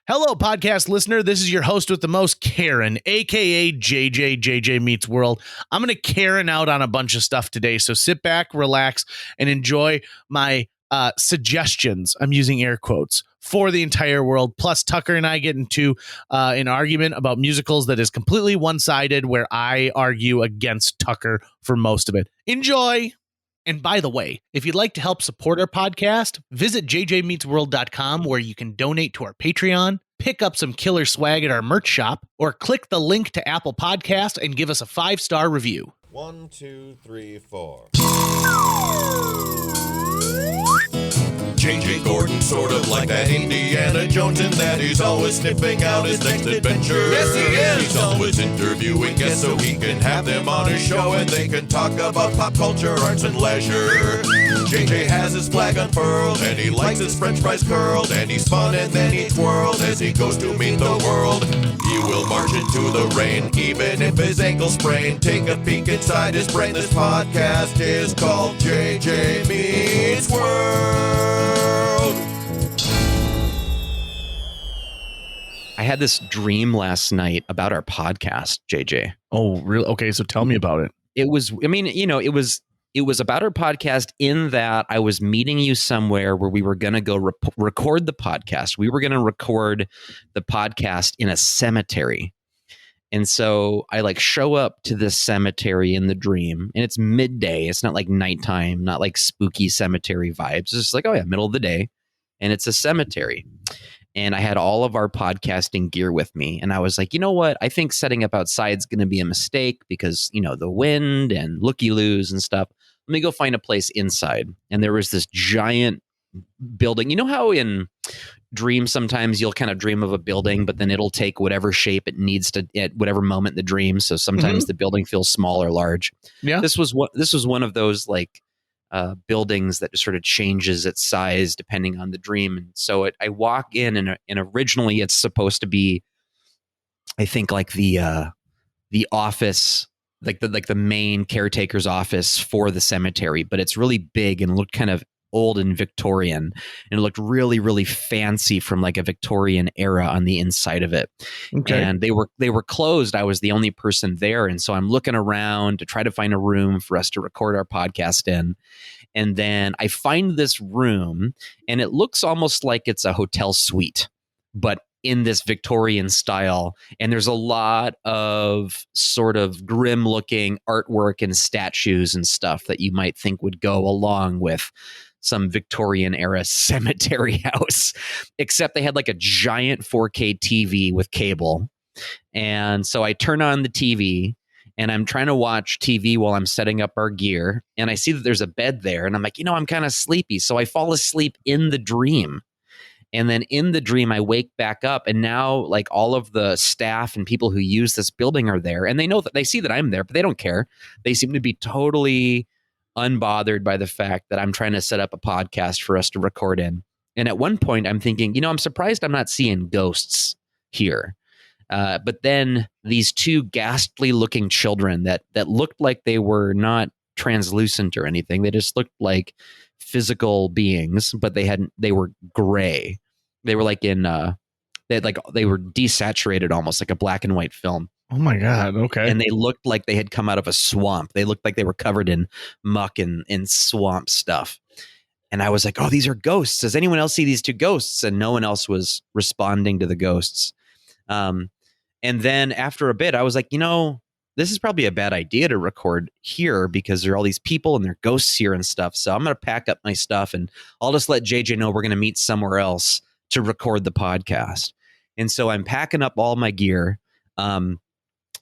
Hello, podcast listener. This is your host with the most, Karen, aka JJ Meets World. I'm going to Karen out on a bunch of stuff today, so sit back, relax, and enjoy my suggestions. I'm using air quotes for the entire world. Plus, Tucker and I get into an argument about musicals that is completely one-sided, where I argue against Tucker for most of it. Enjoy. And by the way, if you'd like to help support our podcast, visit jjmeetsworld.com, where you can donate to our Patreon, pick up some killer swag at our merch shop, or click the link to Apple Podcast and give us a 5-star review. 1, 2, 3, 4. J.J. Gordon, sort of like that Indiana Jones, in that he's always sniffing out his next adventure. Yes, he is. He's always interviewing guests so he can have them on his show and they can talk about pop culture, arts, and leisure. J.J. has his flag unfurled and he likes his french fries curled, and he's fun and then he twirls as he goes to meet the world. He will march into the rain even if his ankle sprained. Take a peek inside his brain. This podcast is called J.J. Meets World. I had this dream last night about our podcast, JJ. Oh, really? Okay, so tell me about it. It was about our podcast in that I was meeting you somewhere where we were going to go record the podcast. We were going to record the podcast in a cemetery. And so I show up to this cemetery in the dream, and it's midday. It's not like nighttime, not like spooky cemetery vibes. It's just like, oh yeah, middle of the day, and it's a cemetery. And I had all of our podcasting gear with me. And I was like, you know what? I think setting up outside is going to be a mistake because, the wind and looky-loos and stuff. Let me go find a place inside. And there was this giant building. You know how in dreams sometimes you'll kind of dream of a building, but then it'll take whatever shape it needs to at whatever moment in the dream. So sometimes the building feels small or large. Yeah. This was one of those buildings that just sort of changes its size depending on the dream. And so I walk in and originally it's supposed to be, I think the office, the main caretaker's office for the cemetery, but it's really big and looked kind of old and Victorian, and it looked really, really fancy from a Victorian era on the inside of it. Okay. And they were closed. I was the only person there. And so I'm looking around to try to find a room for us to record our podcast in. And then I find this room, and it looks almost like it's a hotel suite, but in this Victorian style. And there's a lot of sort of grim looking artwork and statues and stuff that you might think would go along with some Victorian era cemetery house, except they had a giant 4K TV with cable. And so I turn on the TV and I'm trying to watch TV while I'm setting up our gear. And I see that there's a bed there, and I'm like, I'm kind of sleepy. So I fall asleep in the dream. And then in the dream, I wake back up, and now all of the staff and people who use this building are there, and they see that I'm there, but they don't care. They seem to be totally unbothered by the fact that I'm trying to set up a podcast for us to record in. And at one point I'm thinking, I'm surprised I'm not seeing ghosts here. But then these two ghastly looking children that looked like they were not translucent or anything. They just looked like physical beings, but they were gray. They were they were desaturated, almost like a black and white film. Oh my God. Okay. And they looked like they had come out of a swamp. They looked like they were covered in muck and swamp stuff. And I was like, oh, these are ghosts. Does anyone else see these two ghosts? And no one else was responding to the ghosts. And then after a bit, I was like, this is probably a bad idea to record here because there are all these people and there are ghosts here and stuff. So I'm going to pack up my stuff and I'll just let JJ know we're going to meet somewhere else to record the podcast. And so I'm packing up all my gear.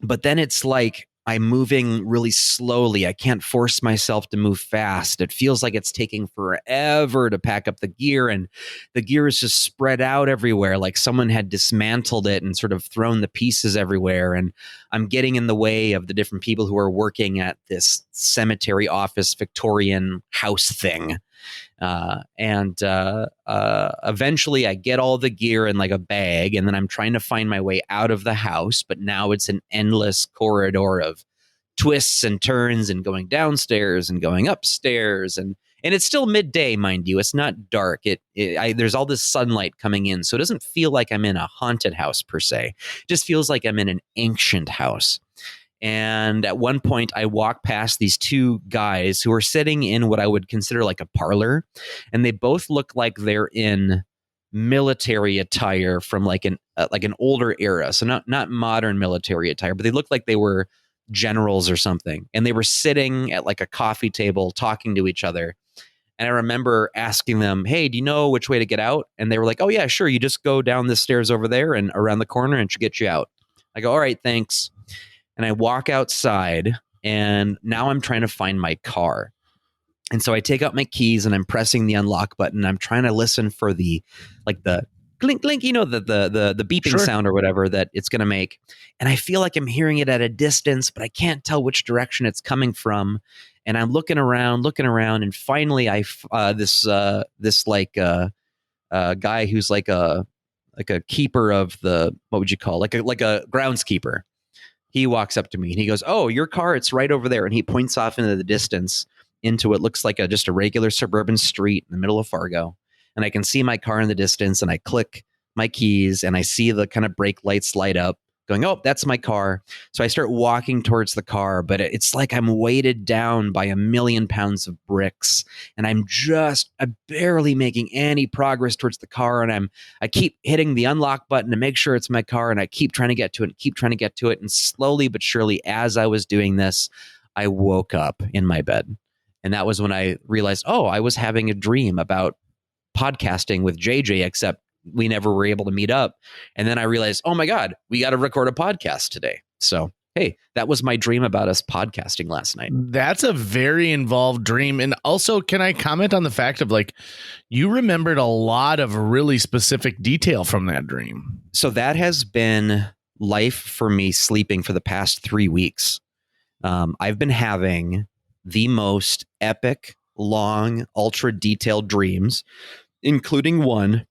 But then it's like I'm moving really slowly. I can't force myself to move fast. It feels like it's taking forever to pack up the gear, and the gear is just spread out everywhere, like someone had dismantled it and sort of thrown the pieces everywhere. And I'm getting in the way of the different people who are working at this cemetery office Victorian house thing. Eventually I get all the gear in a bag, and then I'm trying to find my way out of the house, but now it's an endless corridor of twists and turns and going downstairs and going upstairs. And And it's still midday, mind you. It's not dark. There's all this sunlight coming in. So it doesn't feel like I'm in a haunted house per se. It just feels like I'm in an ancient house. And at one point, I walk past these two guys who are sitting in what I would consider like a parlor. And they both look like they're in military attire from like an older era. So not modern military attire, but they look like they were generals or something. And they were sitting at like a coffee table talking to each other. And I remember asking them, hey, do you know which way to get out? And they were like, oh, yeah, sure. You just go down the stairs over there and around the corner and she'll get you out. I go, all right, thanks. And I walk outside and now I'm trying to find my car. And so I take out my keys and I'm pressing the unlock button. I'm trying to listen for the clink, clink, the beeping sound or whatever that it's going to make. And I feel like I'm hearing it at a distance, but I can't tell which direction it's coming from. And I'm looking around, and finally this guy who's like a keeper of the, what would you call, like a groundskeeper. He walks up to me and he goes, oh, your car, it's right over there. And he points off into the distance into what looks like just a regular suburban street in the middle of Fargo. And I can see my car in the distance and I click my keys and I see the kind of brake lights light up going, oh, that's my car. So I start walking towards the car, but it's like I'm weighted down by 1,000,000 pounds of bricks. And I'm barely making any progress towards the car. And I keep hitting the unlock button to make sure it's my car. And I keep trying to get to it. And slowly but surely, as I was doing this, I woke up in my bed. And that was when I realized, oh, I was having a dream about podcasting with JJ, except we never were able to meet up. And then I realized, oh my God, we got to record a podcast today. So, hey, that was my dream about us podcasting last night. That's a very involved dream. And also, can I comment on the fact of you remembered a lot of really specific detail from that dream? So that has been life for me sleeping for the past 3 weeks. I've been having the most epic, long, ultra detailed dreams, including one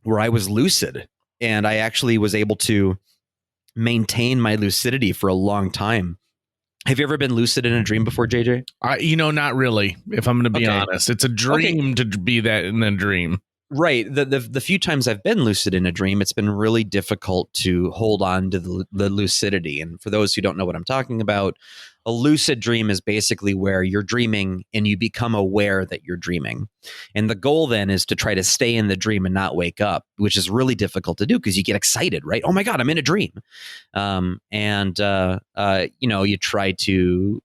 where I was lucid and I actually was able to maintain my lucidity for a long time. Have you ever been lucid in a dream before, JJ? Not really, if I'm going to be honest. It's a dream to be that in a dream. Right. The few times I've been lucid in a dream, it's been really difficult to hold on to the lucidity. And for those who don't know what I'm talking about, a lucid dream is basically where you're dreaming and you become aware that you're dreaming. And the goal then is to try to stay in the dream and not wake up, which is really difficult to do because you get excited, right? Oh my God, I'm in a dream. You try to,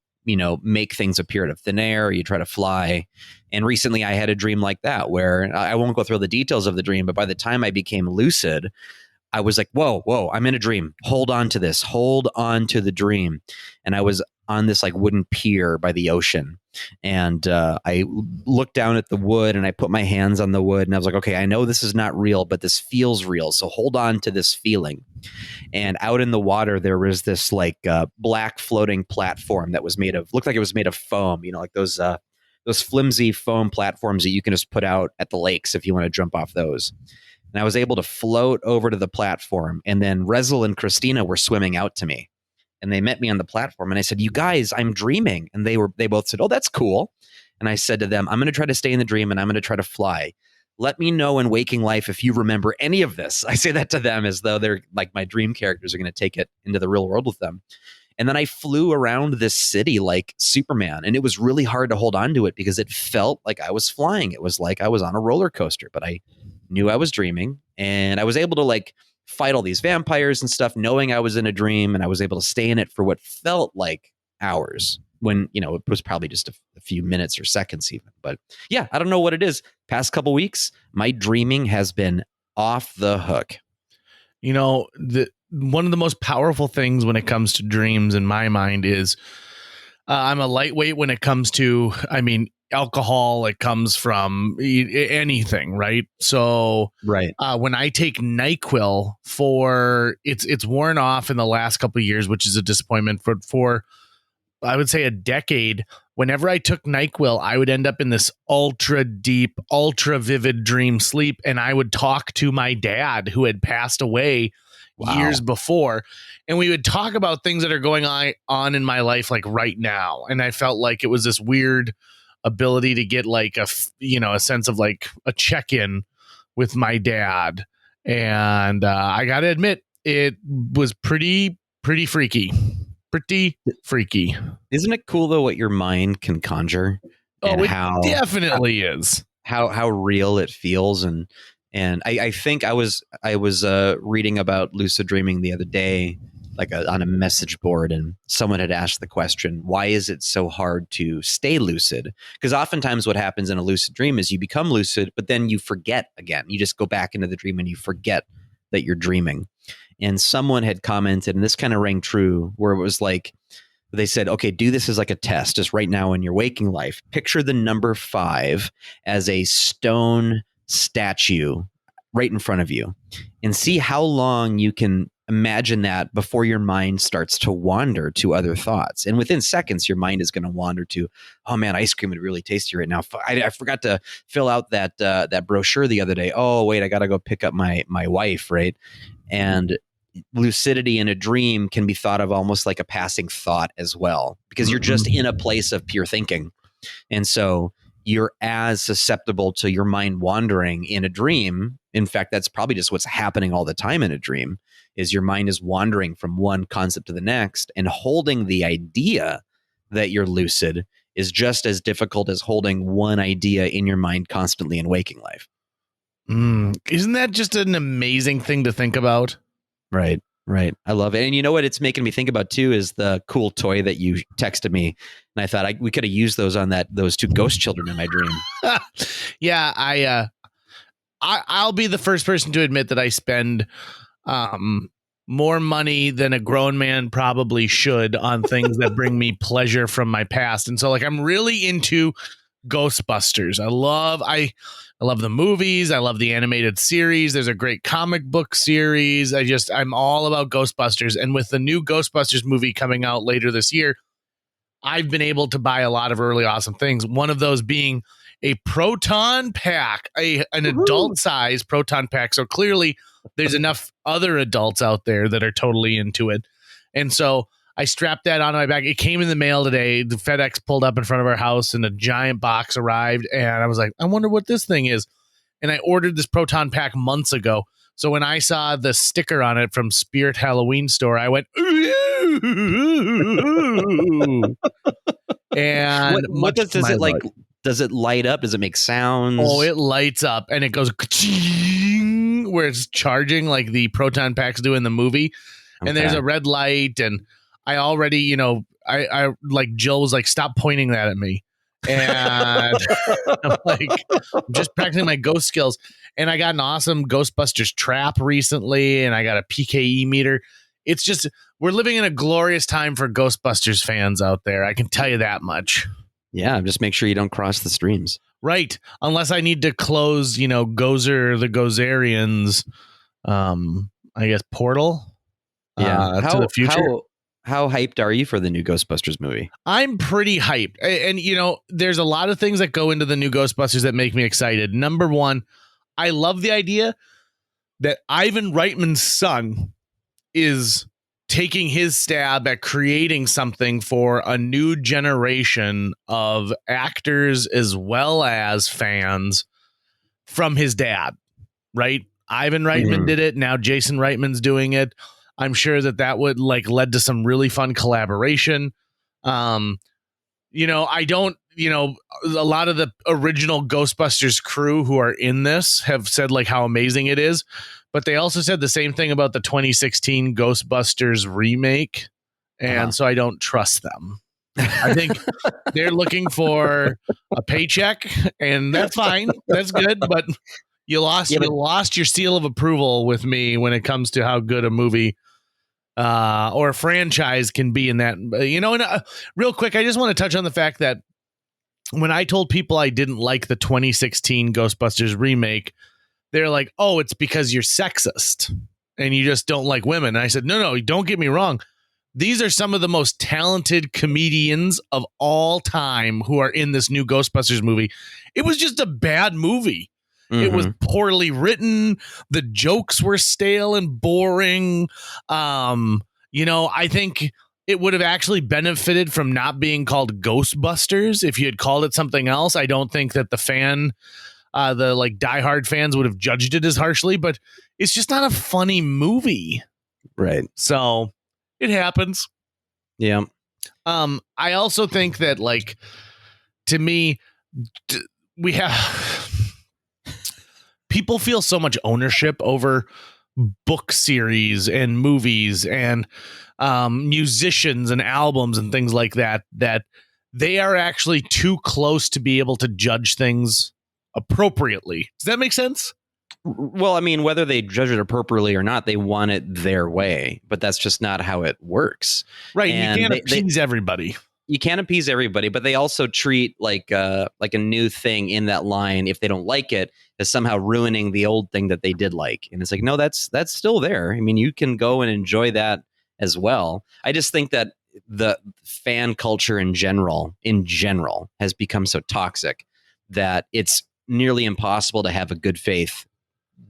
make things appear out of thin air. You try to fly. And recently I had a dream like that where I won't go through the details of the dream, but by the time I became lucid, I was like, whoa, I'm in a dream. Hold on to this. Hold on to the dream. And I was on this wooden pier by the ocean. And I looked down at the wood and I put my hands on the wood and I was like, okay, I know this is not real, but this feels real. So hold on to this feeling. And out in the water, there was this black floating platform that looked like it was made of foam, like those flimsy foam platforms that you can just put out at the lakes if you want to jump off those. And I was able to float over to the platform. And then Rezel and Christina were swimming out to me. And they met me on the platform. And I said, you guys, I'm dreaming. And they both said, oh, that's cool. And I said to them, I'm going to try to stay in the dream and I'm going to try to fly. Let me know in waking life if you remember any of this. I say that to them as though they're like my dream characters are going to take it into the real world with them. And then I flew around this city like Superman. And it was really hard to hold on to it because it felt like I was flying. It was like I was on a roller coaster, but I knew I was dreaming. And I was able to fight all these vampires and stuff, knowing I was in a dream. And I was able to stay in it for what felt like hours when, it was probably just a few minutes or seconds even. But yeah, I don't know what it is. Past couple weeks, my dreaming has been off the hook. One of the most powerful things when it comes to dreams in my mind is I'm a lightweight when it comes to, alcohol. It comes from anything, right? So right. When I take NyQuil it's worn off in the last couple of years, which is a disappointment for I would say a decade. Whenever I took NyQuil, I would end up in this ultra deep, ultra vivid dream sleep. And I would talk to my dad who had passed away years before. And we would talk about things that are going on in my life, like right now. And I felt like it was this weird ability to get like a sense of like a check-in with my dad. And I got to admit, it was pretty freaky. Pretty freaky. Isn't it cool though what your mind can conjure? Oh, it definitely is. How real it feels, and I think I was reading about lucid dreaming the other day, like on a message board, and someone had asked the question, why is it so hard to stay lucid? Because oftentimes what happens in a lucid dream is you become lucid, but then you forget again. You just go back into the dream and you forget that you're dreaming. And someone had commented, and this kind of rang true, where it was like, they said, okay, do this as like a test, just right now in your waking life. Picture the number 5 as a stone statue right in front of you, and see how long you can imagine that before your mind starts to wander to other thoughts. And within seconds, your mind is going to wander to, oh man, ice cream would be really tasty right now. I forgot to fill out that brochure the other day. Oh wait, I got to go pick up my wife, right? And lucidity in a dream can be thought of almost like a passing thought as well, because you're just in a place of pure thinking. And so you're as susceptible to your mind wandering in a dream. In fact, that's probably just what's happening all the time in a dream, is your mind is wandering from one concept to the next, and holding the idea that you're lucid is just as difficult as holding one idea in your mind constantly in waking life. Isn't that just an amazing thing to think about? Right. I love it. And you know what it's making me think about too is the cool toy that you texted me. And I thought we could have used those on those 2 ghost children in my dream. Yeah, I'll be the first person to admit that I spend more money than a grown man probably should on things that bring me pleasure from my past. And so like I'm really into Ghostbusters. I love the movies. I love the animated series. There's a great comic book series. I'm all about Ghostbusters. And with the new Ghostbusters movie coming out later this year, I've been able to buy a lot of really awesome things. One of those being a proton pack, an adult size proton pack. So clearly there's enough other adults out there that are totally into it. And so I strapped that on my back. It came in the mail today. The FedEx pulled up in front of our house and a giant box arrived. And I was like, I wonder what this thing is. And I ordered this proton pack months ago. So when I saw the sticker on it from Spirit Halloween Store, I went, ooh. And what does it like? Does it light up? Does it make sounds? Oh, it lights up and it goes where it's charging like the proton packs do in the movie. And there's a red light, and I already, I like Jill was like, stop pointing that at me. And I'm like, I'm just practicing my ghost skills. And I got an awesome Ghostbusters trap recently, and I got a PKE meter. It's just, we're living in a glorious time for Ghostbusters fans out there. I can tell you that much. Yeah, just make sure you don't cross the streams. Right. Unless I need to close, Gozer, the Gozerians, I guess, portal. Yeah. To the future. How hyped are you for the new Ghostbusters movie? I'm pretty hyped. And, there's a lot of things that go into the new Ghostbusters that make me excited. Number one, I love the idea that Ivan Reitman's son is taking his stab at creating something for a new generation of actors as well as fans from his dad, right? Ivan Reitman did it. Now Jason Reitman's doing it. I'm sure that would led to some really fun collaboration. I don't, a lot of the original Ghostbusters crew who are in this have said how amazing it is, but they also said the same thing about the 2016 Ghostbusters remake. And so I don't trust them. I think they're looking for a paycheck, and that's fine. That's good. But you lost your seal of approval with me when it comes to how good a movie or a franchise can be in that. And real quick, I just want to touch on the fact that when I told people I didn't like the 2016 Ghostbusters remake, they're like, oh, it's because you're sexist and you just don't like women. And I said, no, don't get me wrong. These are some of the most talented comedians of all time who are in this new Ghostbusters movie. It was just a bad movie. It was poorly written. The jokes were stale and boring. I think it would have actually benefited from not being called Ghostbusters. If you had called it something else, I don't think that the like diehard fans would have judged it as harshly, but it's just not a funny movie. Right. So it happens. Yeah. I also think that, like, to me, we have people feel so much ownership over book series and movies and musicians and albums and things like that, that they are actually too close to be able to judge things appropriately. Does that make sense? Well, I mean, whether they judge it appropriately or not, they want it their way, but that's just not how it works. Right. And you can't appease everybody. You can't appease everybody, but they also treat like a new thing in that line, if they don't like it, as somehow ruining the old thing that they did like. And it's like, no, that's still there. I mean, you can go and enjoy that as well. I just think that the fan culture in general has become so toxic that it's nearly impossible to have a good faith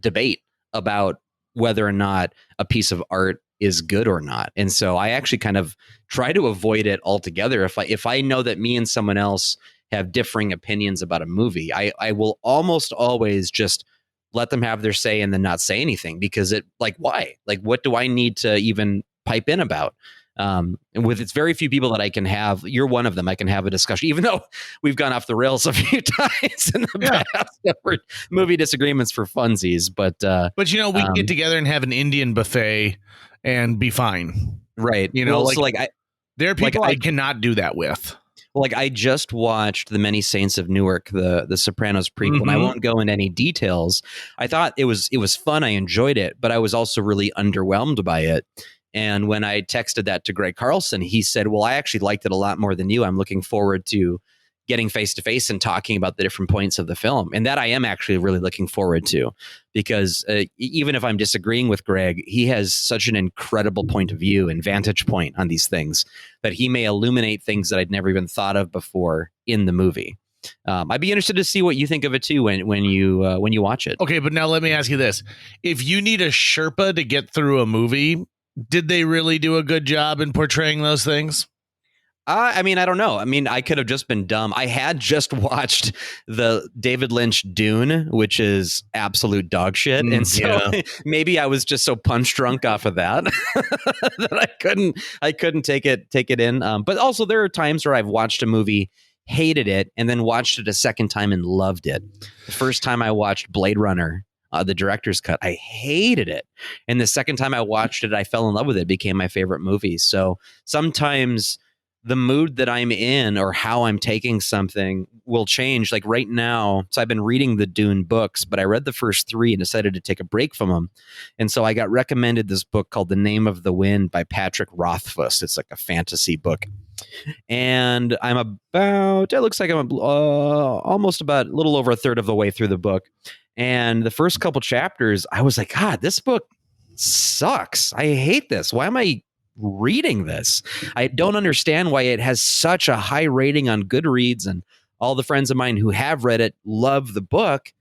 debate about whether or not a piece of art is good or not. And so I actually kind of try to avoid it altogether. If I know that me and someone else have differing opinions about a movie, I will almost always just let them have their say and then not say anything, because why? Like, what do I need to even pipe in about? And with it's very few people that I can have. You're one of them. I can have a discussion, even though we've gone off the rails a few times in the past for movie disagreements for funsies. But we can get together and have an Indian buffet and be fine. Right. Well, so there are people I cannot do that with. Like, I just watched The Many Saints of Newark, the Sopranos prequel, Mm-hmm. and I won't go into any details. I thought it was fun. I enjoyed it, but I was also really underwhelmed by it. And when I texted that to Greg Carlson, he said, well, I actually liked it a lot more than you. I'm looking forward to getting face to face and talking about the different points of the film. And that I am actually really looking forward to, because even if I'm disagreeing with Greg, he has such an incredible point of view and vantage point on these things that he may illuminate things that I'd never even thought of before in the movie. I'd be interested to see what you think of it too when you watch it. Okay, but now let me ask you this. If you need a Sherpa to get through a movie, did they really do a good job in portraying those things? I mean, I don't know. I mean, I could have just been dumb. I had just watched the David Lynch Dune, which is absolute dog shit. And so maybe I was just so punch drunk off of that that I couldn't take it in. But also there are times where I've watched a movie, hated it, and then watched it a second time and loved it. The first time I watched Blade Runner, the director's cut, I hated it. And the second time I watched it, I fell in love with it. It became my favorite movie. So sometimes the mood that I'm in or how I'm taking something will change. Like right now, so I've been reading the Dune books, but I read the first 3 and decided to take a break from them. And so I got recommended this book called The Name of the Wind by Patrick Rothfuss. It's like a fantasy book. And it looks like I'm almost about a little over a third of the way through the book. And the first couple chapters, I was like, God, this book sucks. I hate this. Why am I reading this? I don't understand why it has such a high rating on Goodreads, and all the friends of mine who have read it love the book.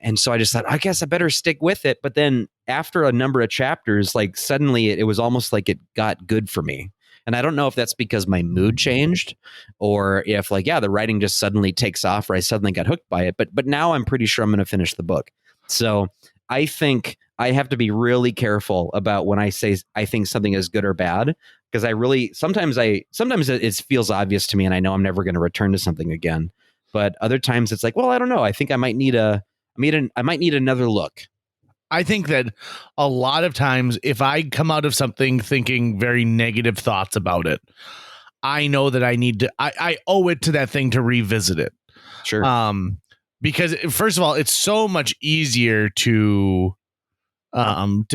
And so I just thought, I guess I better stick with it. But then after a number of chapters, like suddenly it was almost like it got good for me. And I don't know if that's because my mood changed or if the writing just suddenly takes off or I suddenly got hooked by it. But now I'm pretty sure I'm going to finish the book. So I think I have to be really careful about when I say I think something is good or bad, because sometimes it feels obvious to me and I know I'm never going to return to something again. But other times it's like, well, I don't know. I think I might need another look. I think that a lot of times if I come out of something thinking very negative thoughts about it, I know that I owe it to that thing to revisit it. Sure. Because first of all, it's so much easier to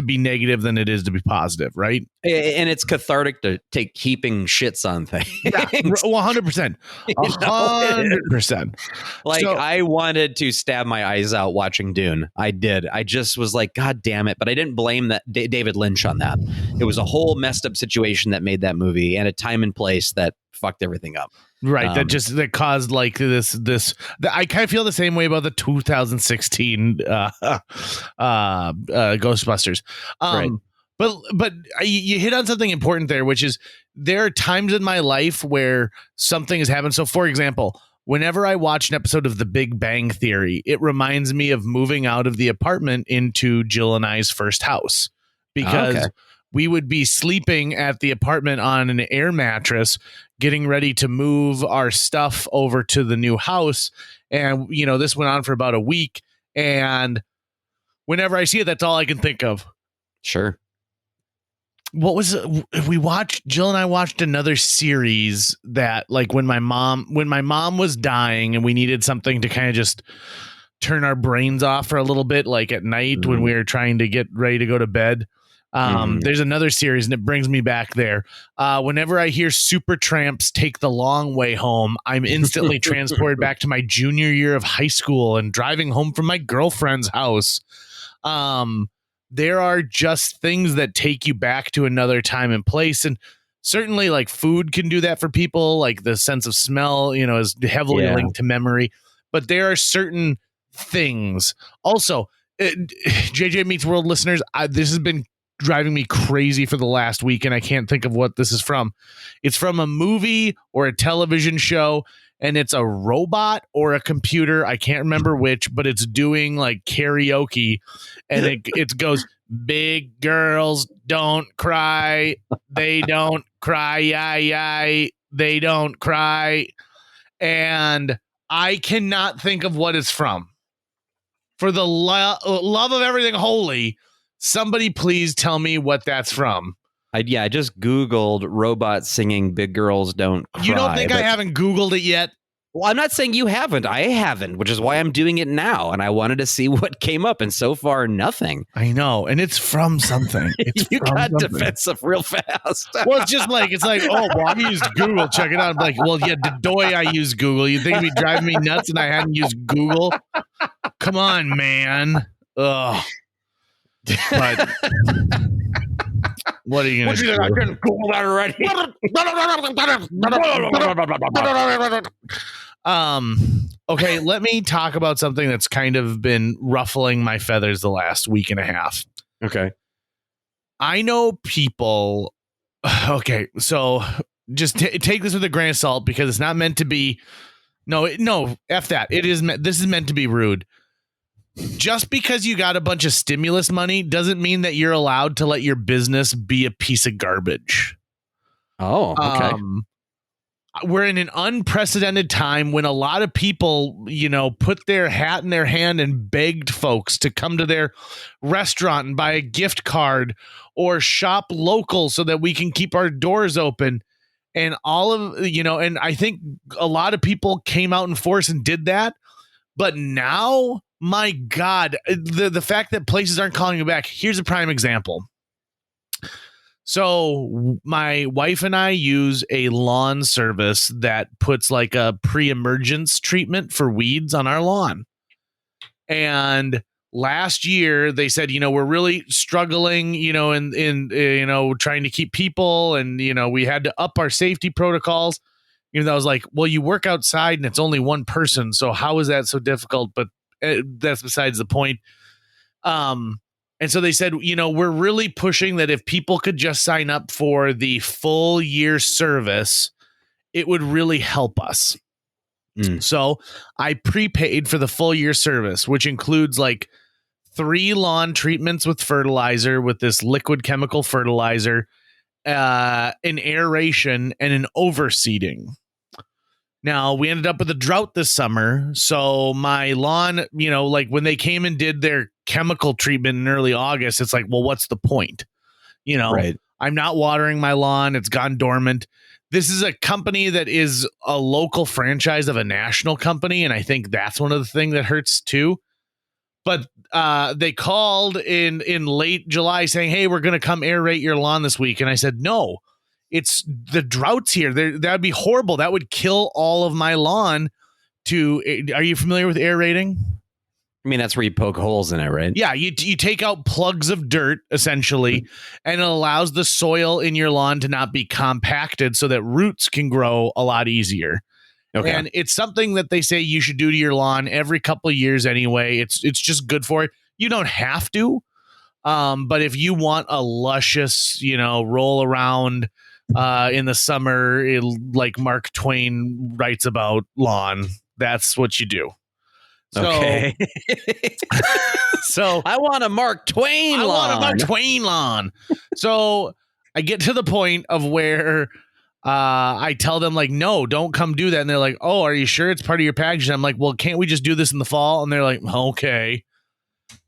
be negative than it is to be positive, right? And it's cathartic to take heaping shits on things. Yeah, 100%. 100%. Like, I wanted to stab my eyes out watching Dune. I did. I just was like, God damn it. But I didn't blame that David Lynch on that. It was a whole messed up situation that made that movie and a time and place that fucked everything up. Right. That caused like this. I kind of feel the same way about the 2016 Ghostbusters. Right. But you hit on something important there, which is there are times in my life where something has happened. So, for example, whenever I watch an episode of The Big Bang Theory, it reminds me of moving out of the apartment into Jill and I's first house, because we would be sleeping at the apartment on an air mattress, getting ready to move our stuff over to the new house. And, this went on for about a week. And whenever I see it, that's all I can think of. Sure. What was it? Jill and I watched another series that, like, when my mom was dying and we needed something to kind of just turn our brains off for a little bit, like at night when we were trying to get ready to go to bed. There's another series and it brings me back there. Whenever I hear Supertramp's Take the Long Way Home, I'm instantly transported back to my junior year of high school and driving home from my girlfriend's house. There are just things that take you back to another time and place. And certainly, like, food can do that for people. Like, the sense of smell, is heavily linked to memory. But there are certain things. Also, JJ Meets World listeners, this has been driving me crazy for the last week, and I can't think of what this is from. It's from a movie or a television show, and it's a robot or a computer. I can't remember which, but it's doing like karaoke, and it goes, "Big girls don't cry. They don't cry. Yay. They don't cry." And I cannot think of what it's from. For the love of everything holy, somebody please tell me what that's from. I just Googled robot singing "Big Girls Don't Cry." You don't think I haven't Googled it yet? Well, I'm not saying you haven't. I haven't, which is why I'm doing it now. And I wanted to see what came up. And so far, nothing. I know. And it's from something. You got defensive real fast. Well, it's like, oh, well, I used Google. Check it out. I'm like, well, yeah, doy, I use Google. You think it'd be driving me nuts and I hadn't used Google? Come on, man. Ugh. But what are you going to do? I didn't Google that already. Okay, let me talk about something that's kind of been ruffling my feathers the last week and a half. Okay. I know people. Okay, so just take this with a grain of salt, because it's not meant to be. No, F that. This is meant to be rude. Just because you got a bunch of stimulus money doesn't mean that you're allowed to let your business be a piece of garbage. Oh, okay. We're in an unprecedented time when a lot of people, put their hat in their hand and begged folks to come to their restaurant and buy a gift card or shop local so that we can keep our doors open. And all of, and I think a lot of people came out in force and did that. But now, my God, the fact that places aren't calling you back. Here's a prime example. So my wife and I use a lawn service that puts like a pre-emergence treatment for weeds on our lawn. And last year they said, we're really struggling, in trying to keep people, and, we had to up our safety protocols. I was like, well, you work outside and it's only one person, so how is that so difficult? But that's besides the point. And so they said, we're really pushing that if people could just sign up for the full year service, it would really help us. So I prepaid for the full year service, which includes like 3 lawn treatments with fertilizer, with this liquid chemical fertilizer, an aeration, and an overseeding. Now, we ended up with a drought this summer, so my lawn, like when they came and did their chemical treatment in early August, it's like, well, what's the point? Right. I'm not watering my lawn. It's gone dormant. This is a company that is a local franchise of a national company, and I think that's one of the things that hurts too. But they called in late July saying, hey, we're going to come aerate your lawn this week. And I said, no. It's the droughts here. That'd be horrible. That would kill all of my lawn. Are you familiar with aerating? I mean, that's where you poke holes in it, right? Yeah, you take out plugs of dirt, essentially, and it allows the soil in your lawn to not be compacted so that roots can grow a lot easier. Okay. And it's something that they say you should do to your lawn every couple of years anyway. It's just good for it. You don't have to. But if you want a luscious, roll around in the summer, like Mark Twain writes about lawn, that's what you do. So, Okay. So I want a Mark Twain lawn. I want a Mark Twain lawn. So I get to the point of where I tell them, like, no, don't come do that. And they're like, oh, are you sure it's part of your package? And I'm like, well, can't we just do this in the fall? And they're like, okay.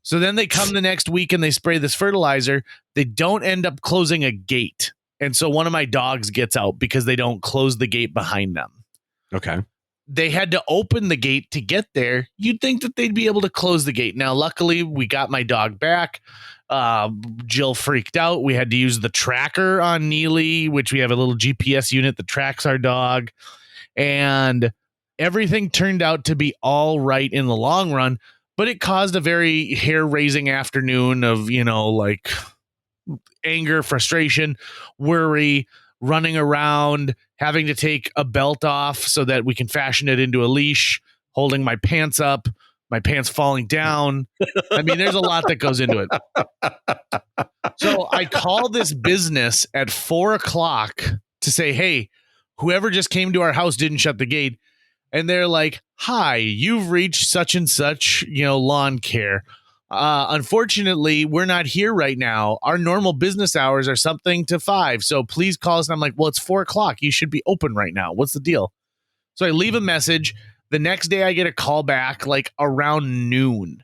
So then they come the next week and they spray this fertilizer. They don't end up closing a gate. And so one of my dogs gets out because they don't close the gate behind them. Okay. They had to open the gate to get there. You'd think that they'd be able to close the gate. Now, luckily, we got my dog back. Jill freaked out. We had to use the tracker on Neely, which we have a little GPS unit that tracks our dog. And everything turned out to be all right in the long run, but it caused a very hair-raising afternoon of, like anger, frustration, worry, running around, having to take a belt off so that we can fashion it into a leash, holding my pants up, my pants falling down. I mean, there's a lot that goes into it. So I call this business at 4:00 to say, hey, whoever just came to our house didn't shut the gate. And they're like, hi, you've reached such and such, lawn care. Unfortunately, we're not here right now. Our normal business hours are something to 5. So please call us. And I'm like, well, it's 4:00. You should be open right now. What's the deal? So I leave a message. The next day I get a call back like around noon.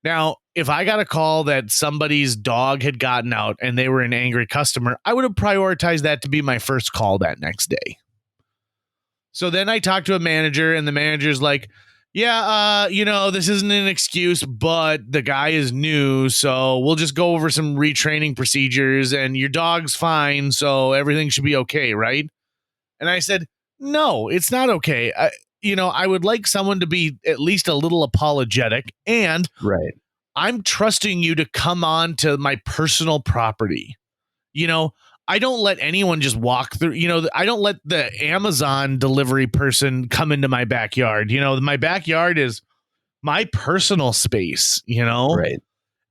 Now, if I got a call that somebody's dog had gotten out and they were an angry customer, I would have prioritized that to be my first call that next day. So then I talked to a manager and the manager's like, yeah, this isn't an excuse, but the guy is new. So we'll just go over some retraining procedures and your dog's fine. So everything should be okay, right? And I said, no, it's not okay. I would like someone to be at least a little apologetic. And right. I'm trusting you to come on to my personal property. I don't let anyone just walk through, I don't let the Amazon delivery person come into my backyard. My backyard is my personal space, Right.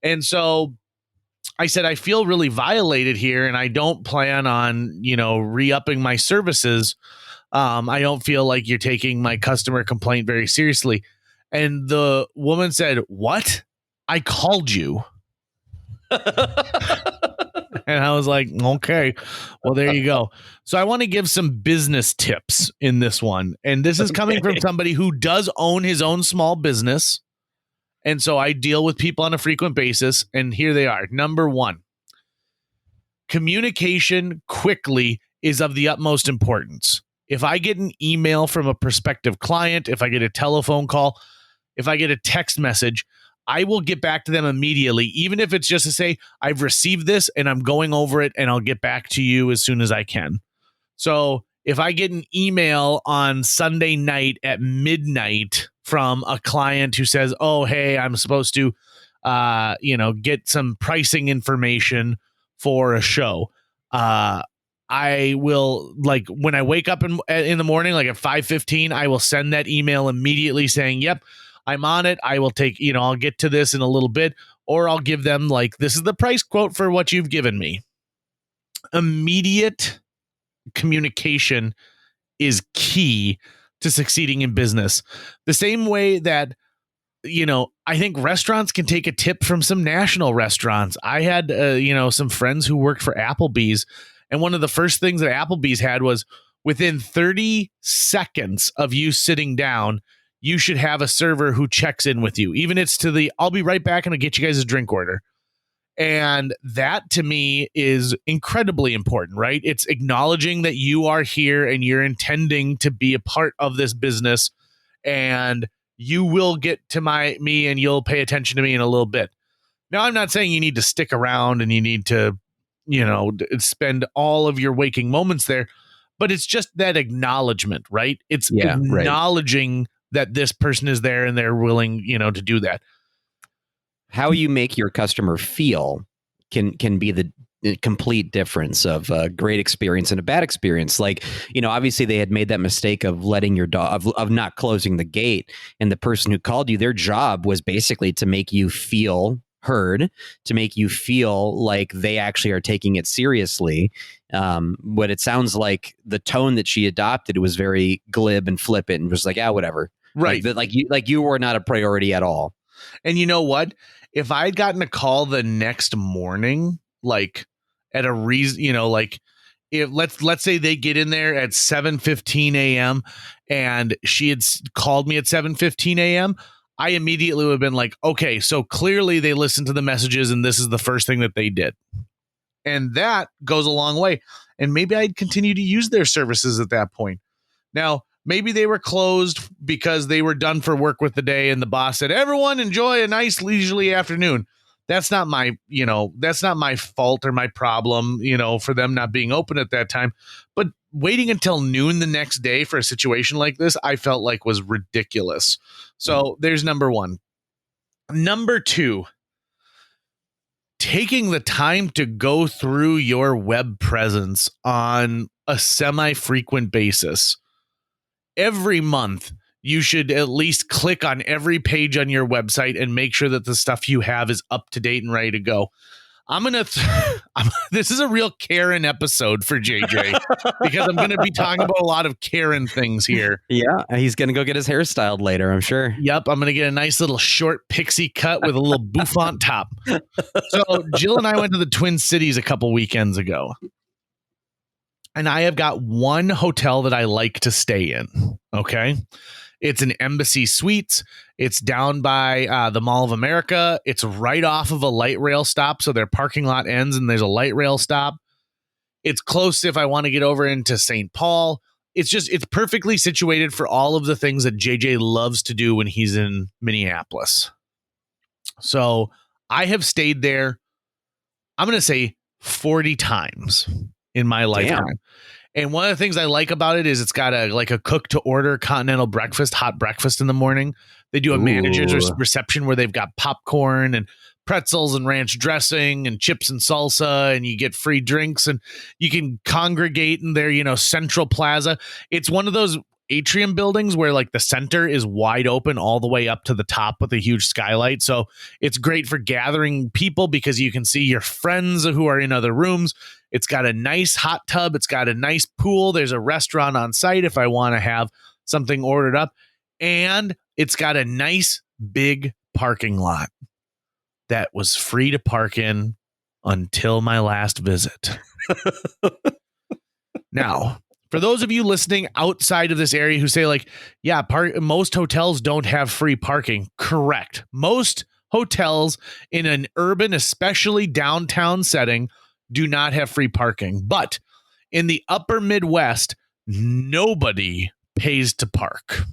And so I said, I feel really violated here and I don't plan on, re-upping my services. I don't feel like you're taking my customer complaint very seriously. And the woman said, what? I called you. And I was like, okay, well, there you go. So I want to give some business tips in this one. And this is coming from somebody who does own his own small business. And so I deal with people on a frequent basis. And here they are. Number 1, communication quickly is of the utmost importance. If I get an email from a prospective client, if I get a telephone call, if I get a text message, I will get back to them immediately, even if it's just to say, I've received this and I'm going over it and I'll get back to you as soon as I can. So if I get an email on Sunday night at midnight from a client who says, oh, hey, I'm supposed to, get some pricing information for a show, I will, like, when I wake up in the morning, like at 5:15, I will send that email immediately saying, yep, I'm on it. I will take, I'll get to this in a little bit, or I'll give them like, this is the price quote for what you've given me. Immediate communication is key to succeeding in business. The same way that, I think restaurants can take a tip from some national restaurants. I had, some friends who worked for Applebee's, and one of the first things that Applebee's had was within 30 seconds of you sitting down, you should have a server who checks in with you. Even it's to I'll be right back and I'll get you guys a drink order. And that to me is incredibly important, right? It's acknowledging that you are here and you're intending to be a part of this business, and you will get to me and you'll pay attention to me in a little bit. Now, I'm not saying you need to stick around and you need to, spend all of your waking moments there, but it's just that acknowledgement, right? It's acknowledging that this person is there and they're willing, to do that. How you make your customer feel can be the complete difference of a great experience and a bad experience. Like, obviously they had made that mistake of letting your dog, of not closing the gate, and the person who called you, their job was basically to make you feel heard to make you feel like they actually are taking it seriously. But it sounds like the tone that she adopted was very glib and flippant and was like, yeah, whatever. Right. Like you were not a priority at all. And you know what? If I had gotten a call the next morning, like at a reason, if let's say they get in there at 7:15 a.m. and she had called me at 7:15 a.m., I immediately would have been like, okay, so clearly they listened to the messages and this is the first thing that they did. And that goes a long way. And maybe I'd continue to use their services at that point. Now, maybe they were closed because they were done for work with the day and the boss said, everyone enjoy a nice leisurely afternoon. That's not my fault or my problem, for them not being open at that time. But waiting until noon the next day for a situation like this, I felt like was ridiculous. So there's number one. Number two, taking the time to go through your web presence on a semi-frequent basis. Every month, you should at least click on every page on your website and make sure that the stuff you have is up to date and ready to go. This is a real Karen episode for JJ because I'm going to be talking about a lot of Karen things here. Yeah, he's going to go get his hair styled later, I'm sure. Yep, I'm going to get a nice little short pixie cut with a little bouffant top. So Jill and I went to the Twin Cities a couple weekends ago. And I have got one hotel that I like to stay in. Okay. It's an Embassy Suites. It's down by the Mall of America. It's right off of a light rail stop. So their parking lot ends and there's a light rail stop. It's close if I want to get over into St. Paul. It's perfectly situated for all of the things that JJ loves to do when he's in Minneapolis. So I have stayed there, I'm going to say 40 times in my lifetime. Damn. And one of the things I like about it is it's got a cook to order continental breakfast, hot breakfast in the morning. They do a manager's reception where they've got popcorn and pretzels and ranch dressing and chips and salsa, and you get free drinks and you can congregate in their, central plaza. It's one of those atrium buildings where like the center is wide open all the way up to the top with a huge skylight. So it's great for gathering people because you can see your friends who are in other rooms. It's got a nice hot tub. It's got a nice pool. There's a restaurant on site if I want to have something ordered up. And it's got a nice big parking lot that was free to park in until my last visit. Now, for those of you listening outside of this area who say like, yeah, most hotels don't have free parking. Correct. Most hotels in an urban, especially downtown setting, do not have free parking. But in the upper Midwest, nobody pays to park.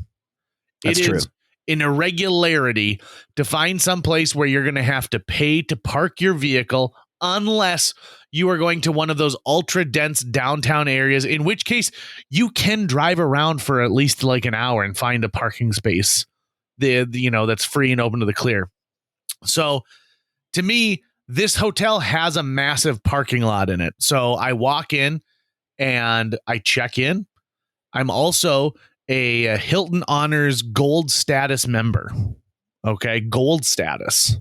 That's true. Is an irregularity to find some place where you're going to have to pay to park your vehicle unless you are going to one of those ultra dense downtown areas, in which case you can drive around for at least like an hour and find a parking space that's free and open to the clear. So to me, this hotel has a massive parking lot in it. So I walk in and I check in. I'm also a Hilton Honors Gold status member. Okay, Gold status.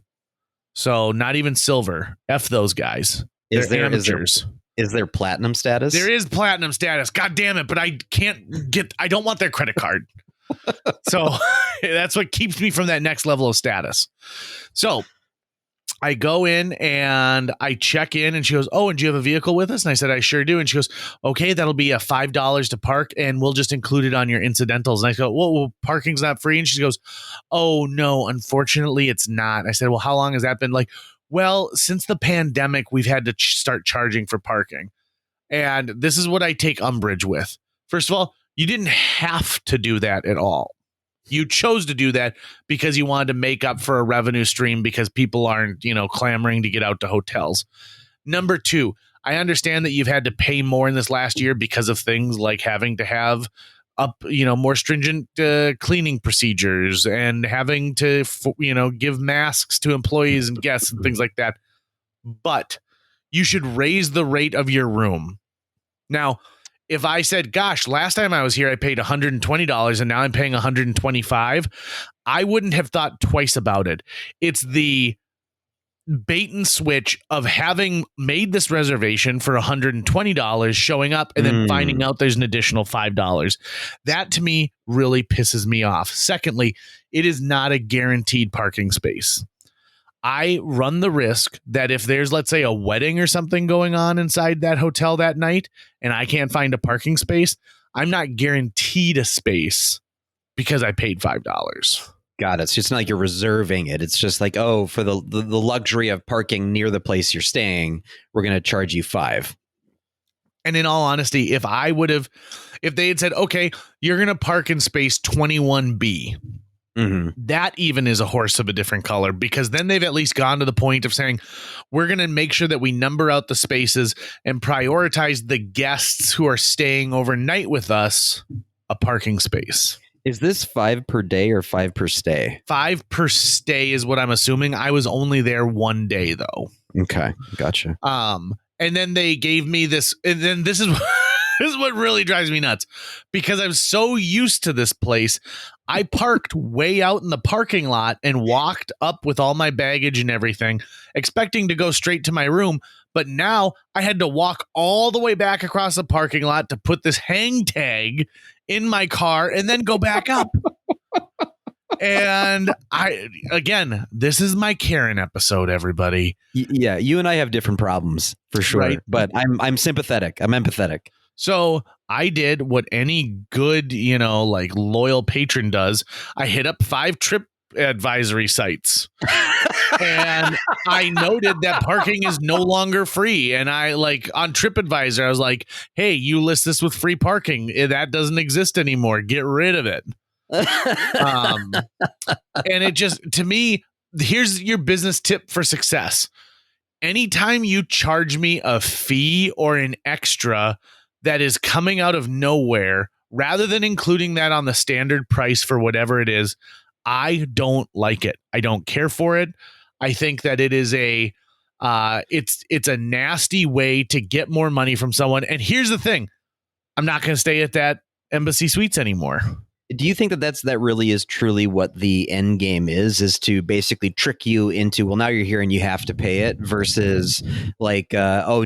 So not even silver. F those guys. Is there platinum status? There is platinum status. God damn it. But I don't want their credit card. So that's what keeps me from that next level of status. So I go in and I check in and she goes, oh, and do you have a vehicle with us? And I said, I sure do. And she goes, okay, that'll be $5 to park and we'll just include it on your incidentals. And I go, well, parking's not free. And she goes, oh no, unfortunately it's not. I said, well, how long has that been? Like, well, since the pandemic, we've had to start charging for parking. And this is what I take umbrage with. First of all, you didn't have to do that at all. You chose to do that because you wanted to make up for a revenue stream because people aren't, clamoring to get out to hotels. Number two, I understand that you've had to pay more in this last year because of things like having to have more stringent cleaning procedures and having to, give masks to employees and guests and things like that. But you should raise the rate of your room. Now, if I said, gosh, last time I was here, I paid $120 and now I'm paying $125, I wouldn't have thought twice about it. It's the bait and switch of having made this reservation for $120, showing up and then finding out there's an additional $5. That to me really pisses me off. Secondly, it is not a guaranteed parking space. I run the risk that if there's, let's say, a wedding or something going on inside that hotel that night and I can't find a parking space, I'm not guaranteed a space because I paid $5. Got it. So it's not like you're reserving it. It's just like, oh, for the luxury of parking near the place you're staying, we're going to charge you $5. And in all honesty, if they had said, okay, you're going to park in space 21B, that even is a horse of a different color, because then they've at least gone to the point of saying, we're going to make sure that we number out the spaces and prioritize the guests who are staying overnight with us a parking space. Is this 5 per day or 5 per stay? 5 per stay is what I'm assuming. I was only there one day though. Okay. Gotcha. And then they gave me this, and then this is this is what really drives me nuts, because I'm so used to this place. I parked way out in the parking lot and walked up with all my baggage and everything, expecting to go straight to my room. But now I had to walk all the way back across the parking lot to put this hang tag in my car and then go back up. And this is my Karen episode, everybody. Yeah, you and I have different problems for sure, right? But I'm sympathetic. I'm empathetic. So I did what any good, like loyal patron does. I hit up 5 trip advisory sites and I noted that parking is no longer free. And I on TripAdvisor, I was like, hey, you list this with free parking. That doesn't exist anymore. Get rid of it. And it just, to me, here's your business tip for success. Anytime you charge me a fee or an extra that is coming out of nowhere, rather than including that on the standard price for whatever it is, I don't like it. I don't care for it. I think that it is it's a nasty way to get more money from someone. And here's the thing. I'm not going to stay at that Embassy Suites anymore. Do you think that really is truly what the end game is to basically trick you into, well, now you're here and you have to pay it, versus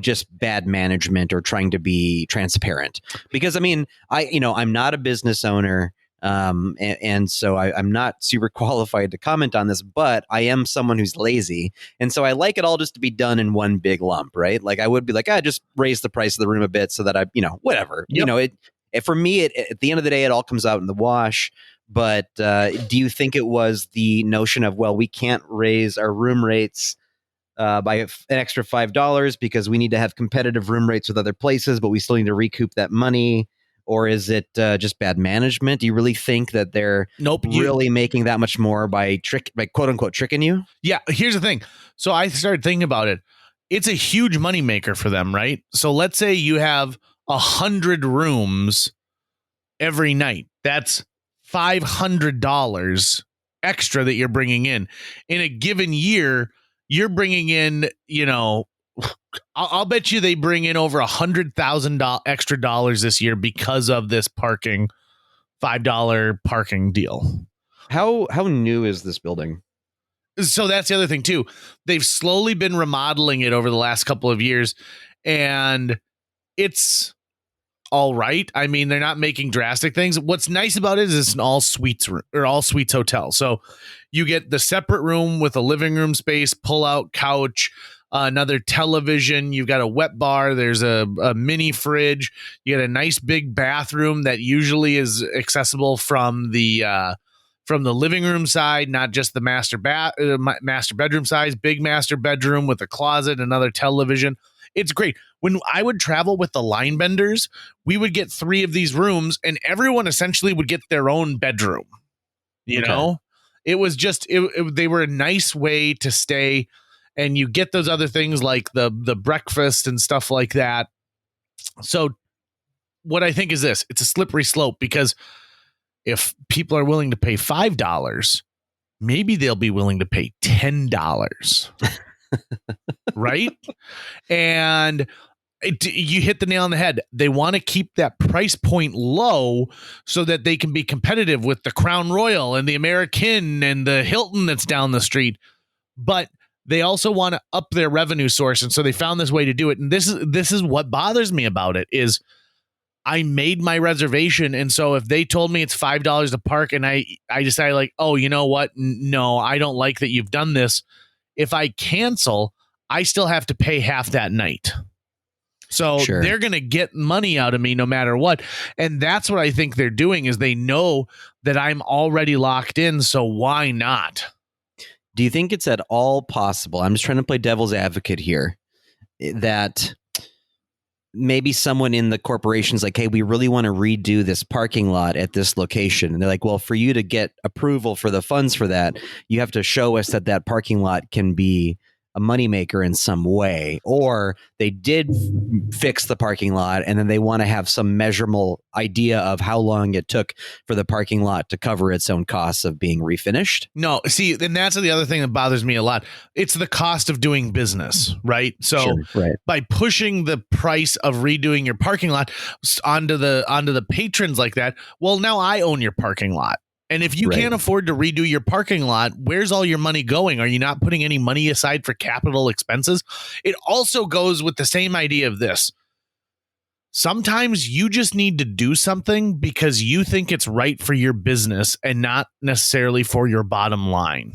just bad management or trying to be transparent? Because I mean, I'm not a business owner. And so I'm not super qualified to comment on this, but I am someone who's lazy. And so I like it all just to be done in one big lump, right? Like I would be like, just raise the price of the room a bit so that I, whatever, Yep. For me, at the end of the day, it all comes out in the wash. But do you think it was the notion of, well, we can't raise our room rates by an extra $5 because we need to have competitive room rates with other places, but we still need to recoup that money? Or is it just bad management? Do you really think that they're really making that much more by quote unquote tricking you? Yeah. Here's the thing. So I started thinking about it. It's a huge moneymaker for them, right? So let's say you have 100 rooms every night. That's $500 extra that you're bringing in a given year. You're bringing in, I'll bet you they bring in over $100,000 extra dollars this year because of this $5 parking deal. How new is this building? So that's the other thing too. They've slowly been remodeling it over the last couple of years, and it's all right. I mean, they're not making drastic things. What's nice about it is it's an all suites hotel. So you get the separate room with a living room space, pull out couch, another television. You've got a wet bar. There's a mini fridge. You get a nice big bathroom that usually is accessible from the living room side, not just the master bedroom size. Big master bedroom with a closet, another television. It's great. When I would travel with the line benders, we would get 3 of these rooms, and everyone essentially would get their own bedroom. You know, it was just they were a nice way to stay. And you get those other things like the breakfast and stuff like that. So what I think is this, it's a slippery slope, because if people are willing to pay $5, maybe they'll be willing to pay $10. Right? And you hit the nail on the head. They want to keep that price point low so that they can be competitive with the Crown Royal and the American and the Hilton that's down the street. But they also want to up their revenue source. And so they found this way to do it. And this is what bothers me about it is I made my reservation. And so if they told me it's $5 to park and I decided like, oh, you know what? No, I don't like that you've done this. If I cancel, I still have to pay half that night. So they're going to get money out of me no matter what. And that's what I think they're doing is they know that I'm already locked in. So why not? Do you think it's at all possible? I'm just trying to play devil's advocate here, that maybe someone in the corporation's like, hey, we really want to redo this parking lot at this location. And they're like, well, for you to get approval for the funds for that, you have to show us that that parking lot can be a moneymaker in some way, or they did fix the parking lot and then they want to have some measurable idea of how long it took for the parking lot to cover its own costs of being refinished. No, see, and that's the other thing that bothers me a lot. It's the cost of doing business, right? So by pushing the price of redoing your parking lot onto the patrons like that, well, now I own your parking lot. And if you can't afford to redo your parking lot, where's all your money going? Are you not putting any money aside for capital expenses? It also goes with the same idea of this. Sometimes you just need to do something because you think it's right for your business and not necessarily for your bottom line.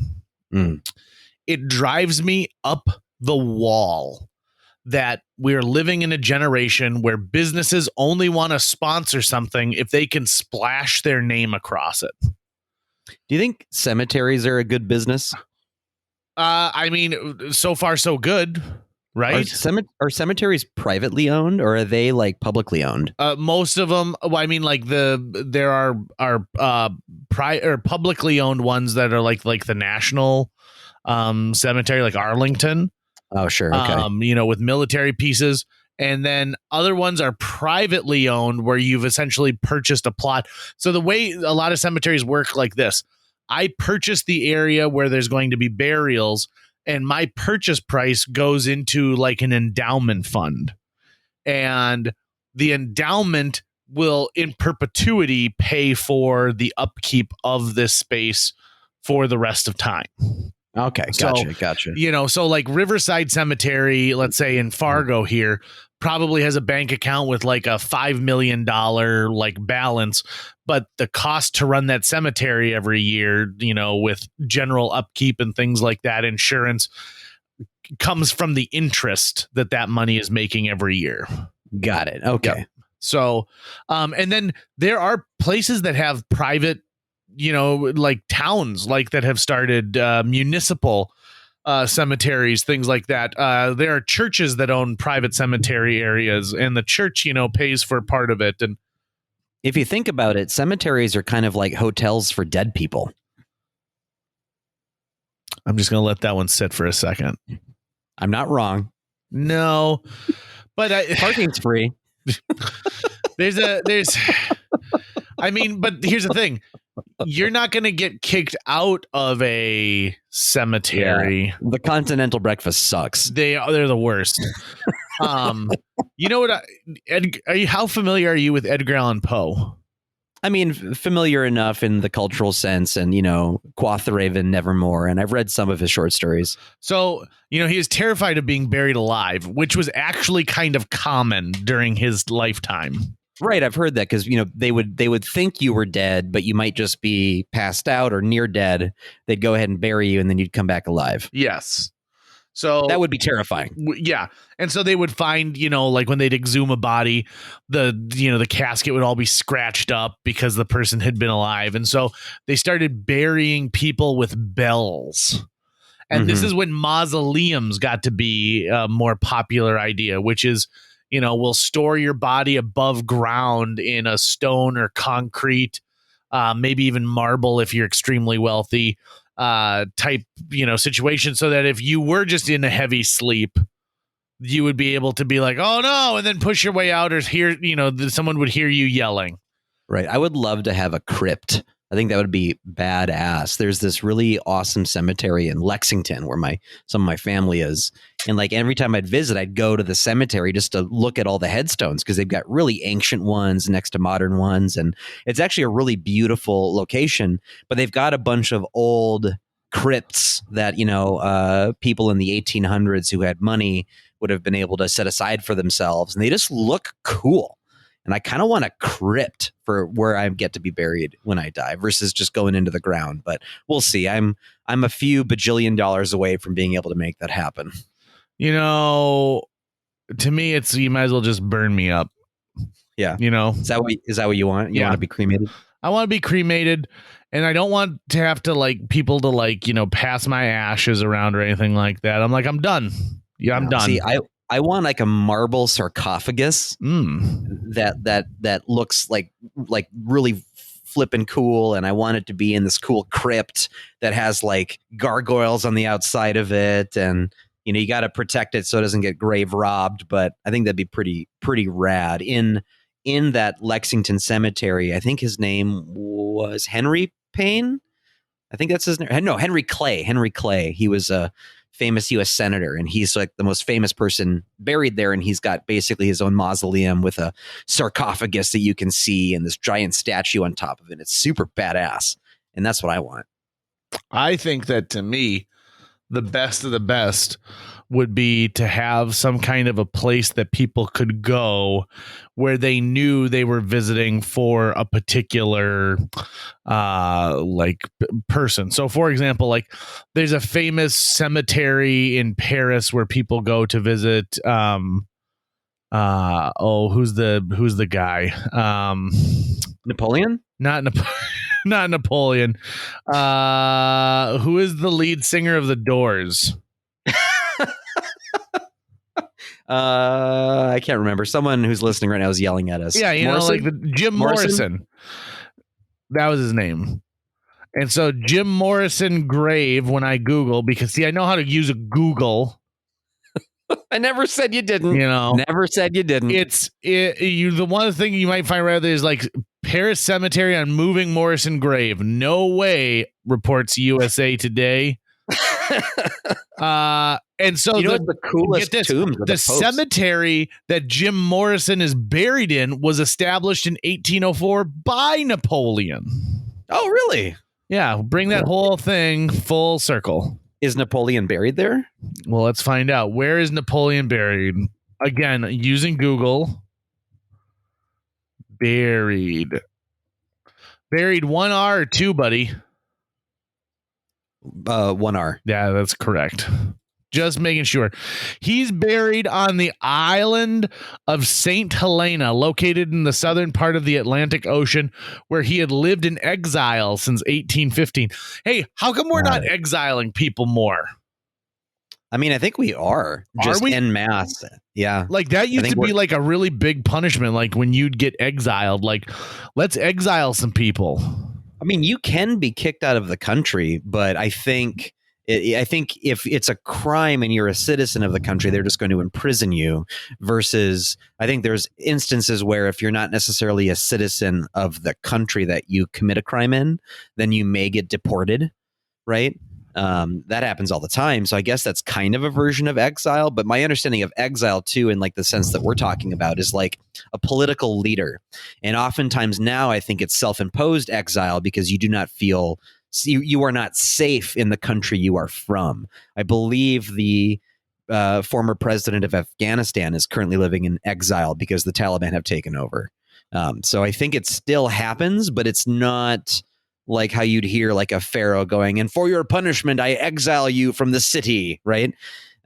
It drives me up the wall that we're living in a generation where businesses only want to sponsor something if they can splash their name across it. Do you think cemeteries are a good business? I mean, so far so good, right? Are cemeteries privately owned or are they like publicly owned? Most of them. Well, I mean, like there are publicly owned ones that are like the National Cemetery, like Arlington. Oh, sure. Okay. With military pieces. And then other ones are privately owned where you've essentially purchased a plot. So the way a lot of cemeteries work like this, I purchase the area where there's going to be burials and my purchase price goes into like an endowment fund. And the endowment will in perpetuity pay for the upkeep of this space for the rest of time. Okay. Gotcha. So like Riverside Cemetery, let's say in Fargo here, probably has a bank account with like a $5 million like balance, but the cost to run that cemetery every year, with general upkeep and things like that, insurance, comes from the interest that money is making every year. Got it. Okay. Yep. So, and then there are places that have private, like towns like that have started municipal cemeteries, things like that. There are churches that own private cemetery areas and the church, pays for part of it. And if you think about it, cemeteries are kind of like hotels for dead people. I'm just going to let that one sit for a second. I'm not wrong. No, but parking's free. but here's the thing. You're not going to get kicked out of a cemetery. Yeah, the continental breakfast sucks. They're the worst. You know what? How familiar are you with Edgar Allan Poe? I mean, familiar enough in the cultural sense and, Quoth the Raven, Nevermore. And I've read some of his short stories. So, he is terrified of being buried alive, which was actually kind of common during his lifetime. Right. I've heard that because, they would think you were dead, but you might just be passed out or near dead. They'd go ahead and bury you and then you'd come back alive. Yes. So that would be terrifying. Yeah. And so they would find, like when they'd exhume a body, the casket would all be scratched up because the person had been alive. And so they started burying people with bells. And this is when mausoleums got to be a more popular idea, which is, we'll store your body above ground in a stone or concrete, maybe even marble if you're extremely wealthy, type, situation, so that if you were just in a heavy sleep, you would be able to be like, oh no, and then push your way out or hear, someone would hear you yelling. Right. I would love to have a crypt. I think that would be badass. There's this really awesome cemetery in Lexington where some of my family is. And like every time I'd visit, I'd go to the cemetery just to look at all the headstones because they've got really ancient ones next to modern ones. And it's actually a really beautiful location, but they've got a bunch of old crypts that, people in the 1800s who had money would have been able to set aside for themselves. And they just look cool. And I kind of want a crypt for where I get to be buried when I die versus just going into the ground. But we'll see. I'm a few bajillion dollars away from being able to make that happen. To me, it's you might as well just burn me up. Yeah. Is that what you want? You want to be cremated? I want to be cremated, and I don't want to have to people to pass my ashes around or anything like that. I'm like, I'm done. Yeah, I'm done. See, I want like a marble sarcophagus that looks like really flippin' cool, and I want it to be in this cool crypt that has like gargoyles on the outside of it, and you got to protect it so it doesn't get grave robbed. But I think that'd be pretty rad. In that Lexington cemetery, I think his name was Henry Payne. I think that's his name. No, Henry Clay. Henry Clay. He was a famous U.S. senator, and he's like the most famous person buried there. And he's got basically his own mausoleum with a sarcophagus that you can see and this giant statue on top of it. It's super badass. And that's what I want. I think that, to me, the best of the best would be to have some kind of a place that people could go where they knew they were visiting for a particular person. So for example, there's a famous cemetery in Paris where people go to visit who's the guy? Napoleon? Not Napoleon. Who is the lead singer of The Doors? I can't remember. Someone who's listening right now is yelling at us. Yeah, Jim Morrison. That was his name. And so Jim Morrison grave, when I Google, because I know how to use a Google. I never said you didn't. Never said you didn't. The one thing you might find right there is Paris Cemetery on moving Morrison grave. No way, reports USA Today. And so the coolest tombs the cemetery that Jim Morrison is buried in was established in 1804 by Napoleon. Oh, really? Yeah, bring that whole thing full circle. Is Napoleon buried there? Well, let's find out. Where is Napoleon buried? Again, using Google. Buried 1 R or 2, buddy? 1 R. Yeah, that's correct. Just making sure. He's buried on the island of St. Helena, located in the southern part of the Atlantic Ocean, where he had lived in exile since 1815. Hey, how come we're not exiling people more? I mean, I think we are. Just we? En masse. Yeah. That used to be a really big punishment, when you'd get exiled. Let's exile some people. I mean, you can be kicked out of the country, but I think if it's a crime and you're a citizen of the country, they're just going to imprison you, versus I think there's instances where if you're not necessarily a citizen of the country that you commit a crime in, then you may get deported, right? That happens all the time. So I guess that's kind of a version of exile. But my understanding of exile, too, in the sense that we're talking about, is a political leader. And oftentimes now I think it's self-imposed exile because you do not feel you are not safe in the country you are from. I believe the former president of Afghanistan is currently living in exile because the Taliban have taken over. So I think it still happens, but it's not like how you'd hear a pharaoh going, and for your punishment, I exile you from the city, right?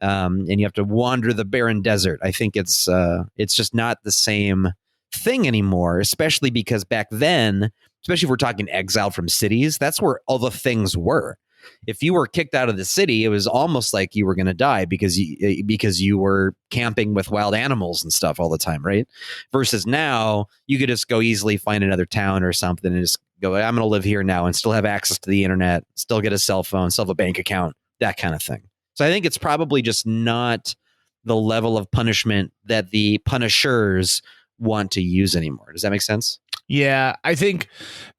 And you have to wander the barren desert. I think it's just not the same thing anymore, especially because back then, especially if we're talking exile from cities, that's where all the things were. If you were kicked out of the city, it was almost like you were going to die because you were camping with wild animals and stuff all the time, right? Versus now, you could just go easily find another town or something and just go, I'm going to live here now and still have access to the internet, still get a cell phone, still have a bank account, that kind of thing. So I think it's probably just not the level of punishment that the punishers want to use anymore. Does that make sense? Yeah, I think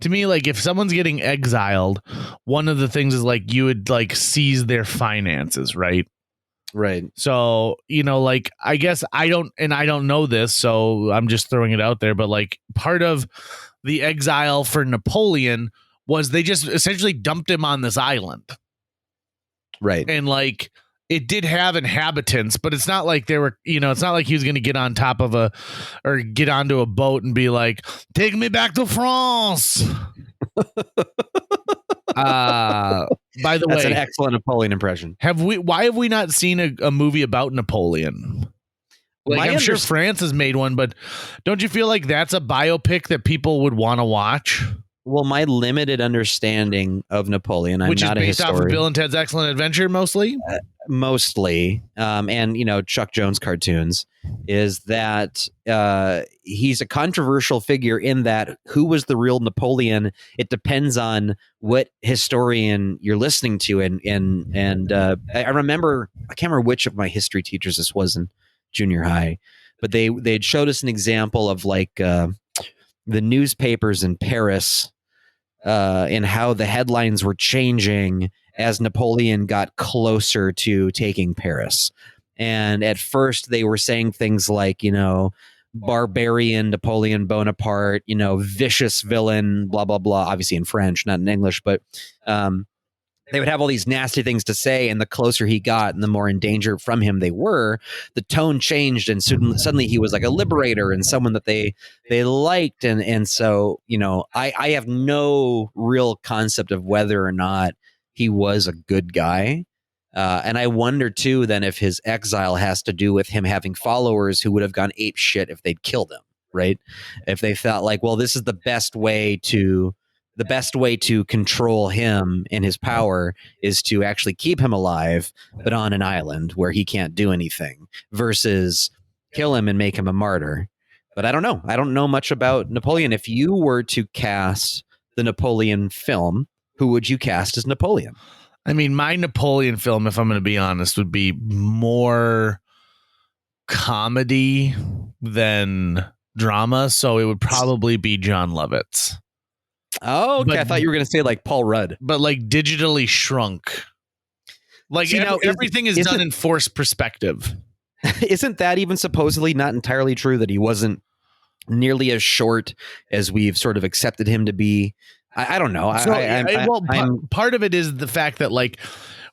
to me, if someone's getting exiled, one of the things is you would seize their finances, right? Right. So, I guess I don't know this, so I'm just throwing it out there. But part of the exile for Napoleon was they just essentially dumped him on this island. Right. And like it did have inhabitants, but it's not like they were, it's not like he was going to get on top of or get onto a boat and be like, take me back to France. By the way, that's an excellent Napoleon impression. Why have we not seen a movie about Napoleon? Like, I'm sure France has made one, but don't you feel like that's a biopic that people would want to watch? Well, my limited understanding of Napoleon, I'm which not is based off of Bill and Ted's Excellent Adventure, mostly. And Chuck Jones cartoons, is that he's a controversial figure in that who was the real Napoleon? It depends on what historian you're listening to, and I remember, I can't remember which of my history teachers this was in junior high, but they'd showed us an example of like the newspapers in Paris. And how the headlines were changing as Napoleon got closer to taking Paris. And at first they were saying things like, barbarian Napoleon Bonaparte, vicious villain, blah, blah, blah, obviously in French, not in English, but they would have all these nasty things to say. And the closer he got and the more in danger from him they were, the tone changed. And suddenly he was like a liberator and someone that they liked. And so, I have no real concept of whether or not he was a good guy. And I wonder, too, then if his exile has to do with him having followers who would have gone ape shit if they'd killed him. Right. If they felt like, well, this is the best way to control him and his power is to actually keep him alive, but on an island where he can't do anything, versus kill him and make him a martyr. But I don't know. I don't know much about Napoleon. If you were to cast the Napoleon film, who would you cast as Napoleon? I mean, my Napoleon film, if I'm going to be honest, would be more comedy than drama. So it would probably be John Lovitz. Oh, okay. I thought you were going to say like Paul Rudd, but like digitally shrunk. Like everything is done in forced perspective. Isn't that even supposedly not entirely true, that he wasn't nearly as short as we've sort of accepted him to be? I don't know. Part of it is the fact that like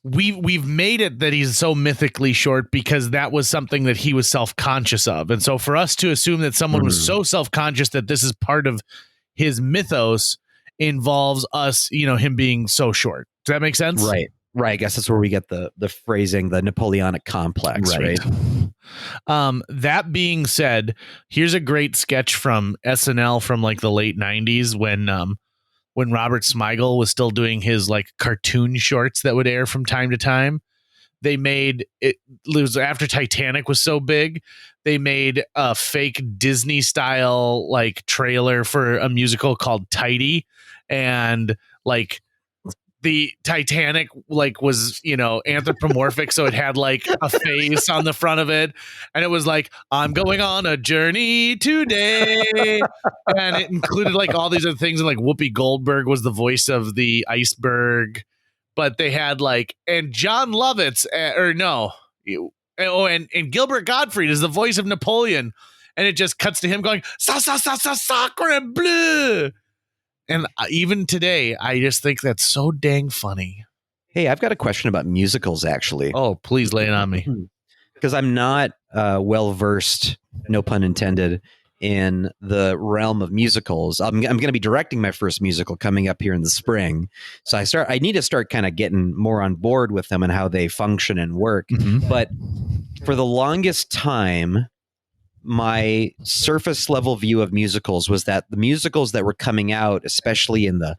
we've made it that he's so mythically short because that was something that he was self-conscious of. And so for us to assume that someone was so self-conscious that this is part of his mythos involves us, him being so short. Does that make sense? Right. I guess that's where we get the phrasing, the Napoleonic complex, right? That being said, here's a great sketch from SNL from like the late 90s when Robert Smigel was still doing his like cartoon shorts that would air from time to time. They made it was after Titanic was so big, they made a fake Disney style like trailer for a musical called Tidy, and like the Titanic like was anthropomorphic, so it had like a face on the front of it, and it was like, I'm going on a journey today, and it included like all these other things, and like Whoopi Goldberg was the voice of the iceberg. But they had like, and John Lovitz, and Gilbert Gottfried is the voice of Napoleon, and it just cuts to him going sacre bleu. And even today, I just think that's so dang funny. Hey, I've got a question about musicals, actually. Oh, please lay it on me, because I'm not well versed, no pun intended, in the realm of musicals. I'm going to be directing my first musical coming up here in the spring. So I need to start kind of getting more on board with them and how they function and work. Mm-hmm. But for the longest time, my surface level view of musicals was that the musicals that were coming out, especially in the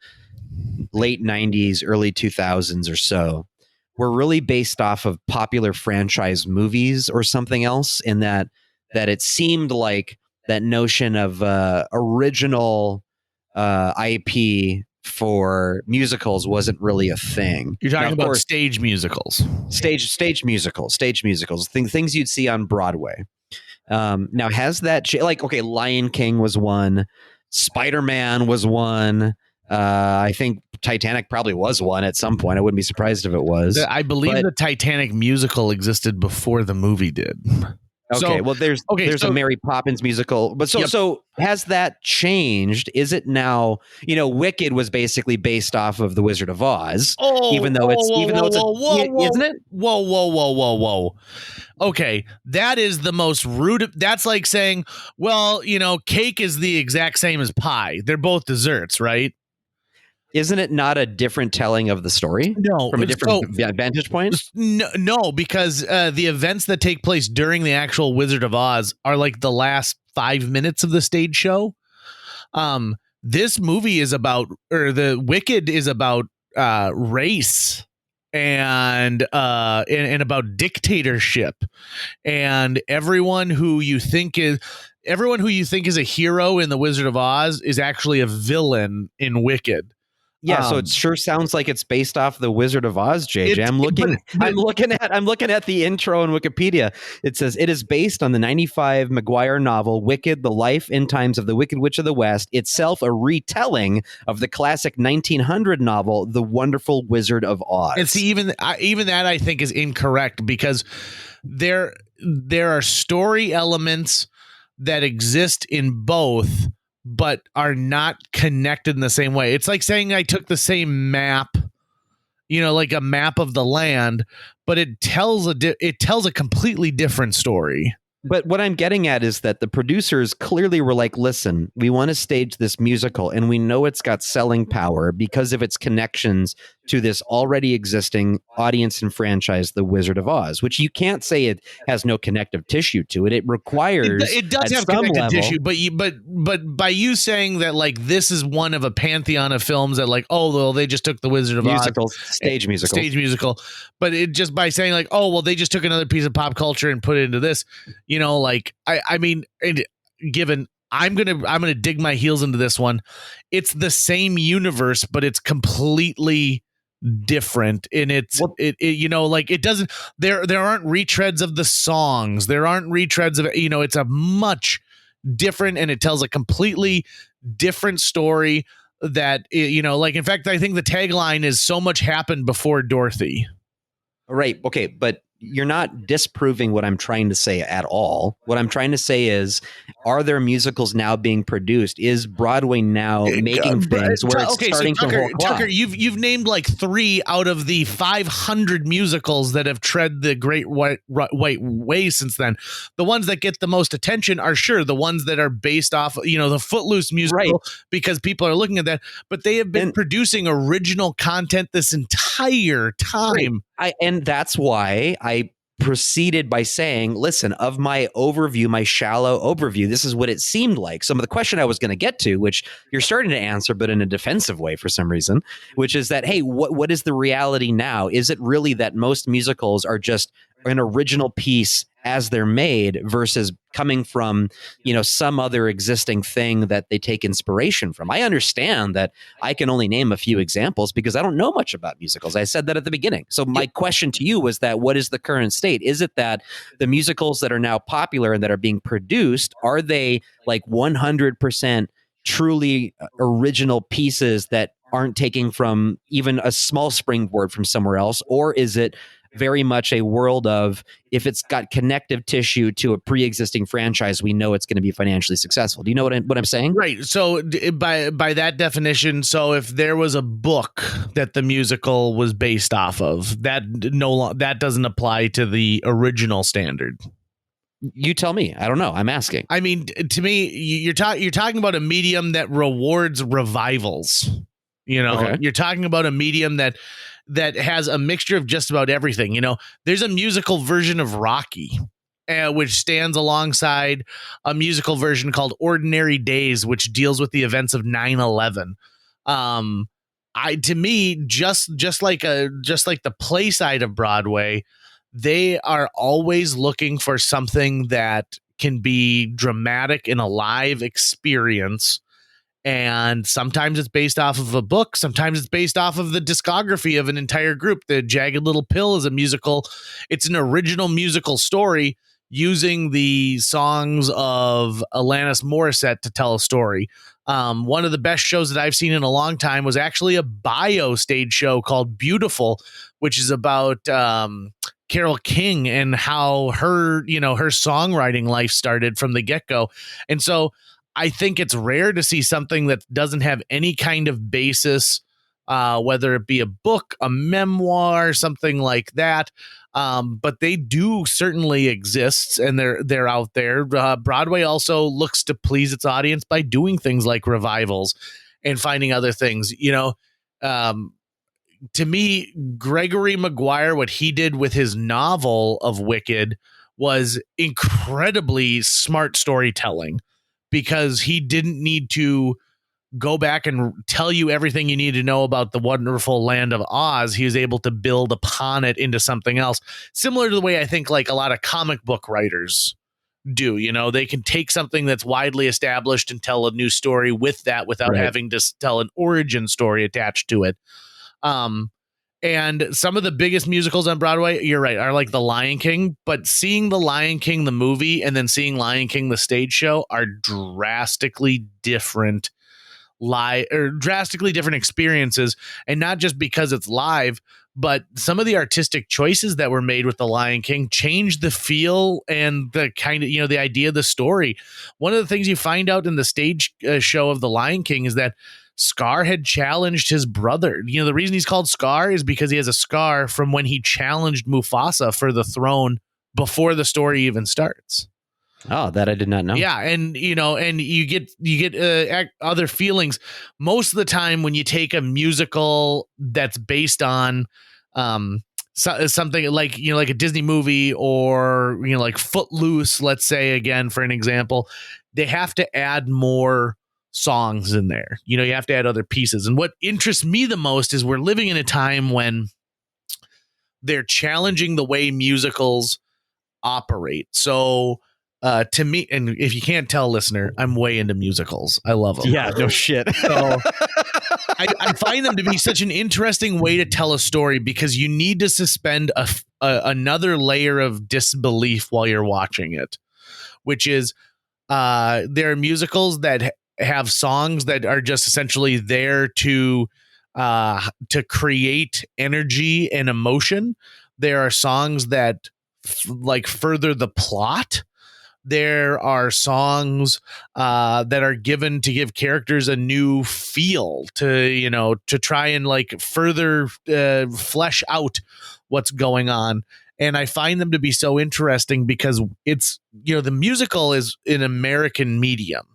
late 90s, early 2000s or so, were really based off of popular franchise movies or something else, in that it seemed like that notion of original IP for musicals wasn't really a thing. You're talking about stage musicals. Stage musicals, things you'd see on Broadway. Now, has that Lion King was one, Spider-Man was one. I think Titanic probably was one at some point. I wouldn't be surprised if it was. I believe the Titanic musical existed before the movie did. Okay, well, there's so a Mary Poppins musical, but Yep. so has that changed? Is it now? Wicked was basically based off of The Wizard of Oz, even though it's isn't it? Whoa. Okay, that is the most rude. That's like saying, well, cake is the exact same as pie. They're both desserts, right? Isn't it not a different telling of the story? No, From a different vantage point? No, because the events that take place during the actual Wizard of Oz are like the last 5 minutes of the stage show. This movie is about, or the Wicked is about race and about dictatorship, and everyone who you think is a hero in the Wizard of Oz is actually a villain in Wicked. Yeah, so it sure sounds like it's based off The Wizard of Oz, JJ. I'm looking at the intro in Wikipedia. It says it is based on the 95 Maguire novel Wicked: The Life and Times of the Wicked Witch of the West, itself a retelling of the classic 1900 novel The Wonderful Wizard of Oz. And see, even that I think is incorrect, because there are story elements that exist in both, but are not connected in the same way. It's like saying I took the same map, like a map of the land, but it tells a completely different story. But what I'm getting at is that the producers clearly were like, listen, we want to stage this musical, and we know it's got selling power because of its connections to this already existing audience and franchise, The Wizard of Oz, which you can't say it has no connective tissue to it. It requires it does have connective tissue, but by you saying that, like, this is one of a pantheon of films that, like, oh, well, they just took The Wizard of Oz stage musical, but it just by saying like, oh, well, they just took another piece of pop culture and put it into this, I mean, given I'm gonna dig my heels into this one, it's the same universe, but it's completely different, and it doesn't, there aren't retreads of the songs, there aren't retreads of it's a much different, and it tells a completely different story that in fact, I think the tagline is so much happened before Dorothy. Right. Okay, but you're not disproving what I'm trying to say at all. What I'm trying to say is, are there musicals now being produced? Is Broadway now making things where it's starting to whole cloth? Tucker, you've named like 3 out of the 500 musicals that have tread the Great White Way since then. The ones that get the most attention are the ones that are based off, the Footloose musical, right, because people are looking at that. But they have been producing original content this entire time. Right. And that's why I proceeded by saying, listen, of my overview, my shallow overview, this is what it seemed like. Some of the question I was going to get to, which you're starting to answer, but in a defensive way for some reason, which is that, hey, what is the reality now? Is it really that most musicals are just an original piece as they're made versus coming from, some other existing thing that they take inspiration from? I understand that I can only name a few examples because I don't know much about musicals. I said that at the beginning. So my question to you was that, what is the current state? Is it that the musicals that are now popular and that are being produced, are they like 100% truly original pieces that aren't taking from even a small springboard from somewhere else? Or is it very much a world of, if it's got connective tissue to a pre-existing franchise, we know it's going to be financially successful? Do you know what I'm saying? Right. So by that definition, so if there was a book that the musical was based off of, that doesn't apply to the original standard. You tell me. I don't know. I'm asking. I mean, to me, you're talking about a medium that rewards revivals. Okay. You're talking about a medium that has a mixture of just about everything. There's a musical version of Rocky, which stands alongside a musical version called Ordinary Days, which deals with the events of 9/11. To me, just like the play side of Broadway, they are always looking for something that can be dramatic and a live experience. And sometimes it's based off of a book. Sometimes it's based off of the discography of an entire group. The Jagged Little Pill is a musical. It's an original musical story using the songs of Alanis Morissette to tell a story. One of the best shows that I've seen in a long time was actually a bio stage show called Beautiful, which is about Carole King and how her songwriting life started from the get-go. And so I think it's rare to see something that doesn't have any kind of basis, whether it be a book, a memoir, something like that. But they do certainly exist, and they're out there. Broadway also looks to please its audience by doing things like revivals and finding other things. To me, Gregory Maguire, what he did with his novel of Wicked was incredibly smart storytelling, because he didn't need to go back and tell you everything you need to know about the wonderful land of Oz. He was able to build upon it into something else, similar to the way I think like a lot of comic book writers do. They can take something that's widely established and tell a new story with that without having to tell an origin story attached to it. And some of the biggest musicals on Broadway, you're right, are like The Lion King, but seeing The Lion King, the movie, and then seeing Lion King, the stage show, are drastically different experiences. And not just because it's live, but some of the artistic choices that were made with The Lion King changed the feel and the kind of, the idea of the story. One of the things you find out in the stage show of The Lion King is that Scar had challenged his brother. The reason he's called Scar is because he has a scar from when he challenged Mufasa for the throne before the story even starts. Oh, that I did not know. Yeah, and you get other feelings most of the time when you take a musical that's based on something like like a Disney movie or like Footloose, let's say, again for an example. They have to add more songs in there. You have to add other pieces. And what interests me the most is we're living in a time when they're challenging the way musicals operate. So to me, and if you can't tell, listener, I'm way into musicals. I love them. Yeah, no shit. So I find them to be such an interesting way to tell a story, because you need to suspend another layer of disbelief while you're watching it, which is there are musicals that have songs that are just essentially there to create energy and emotion. There are songs that further the plot. There are songs that are given to give characters a new feel, to try and further flesh out what's going on. And I find them to be so interesting because it's, the musical is an American medium.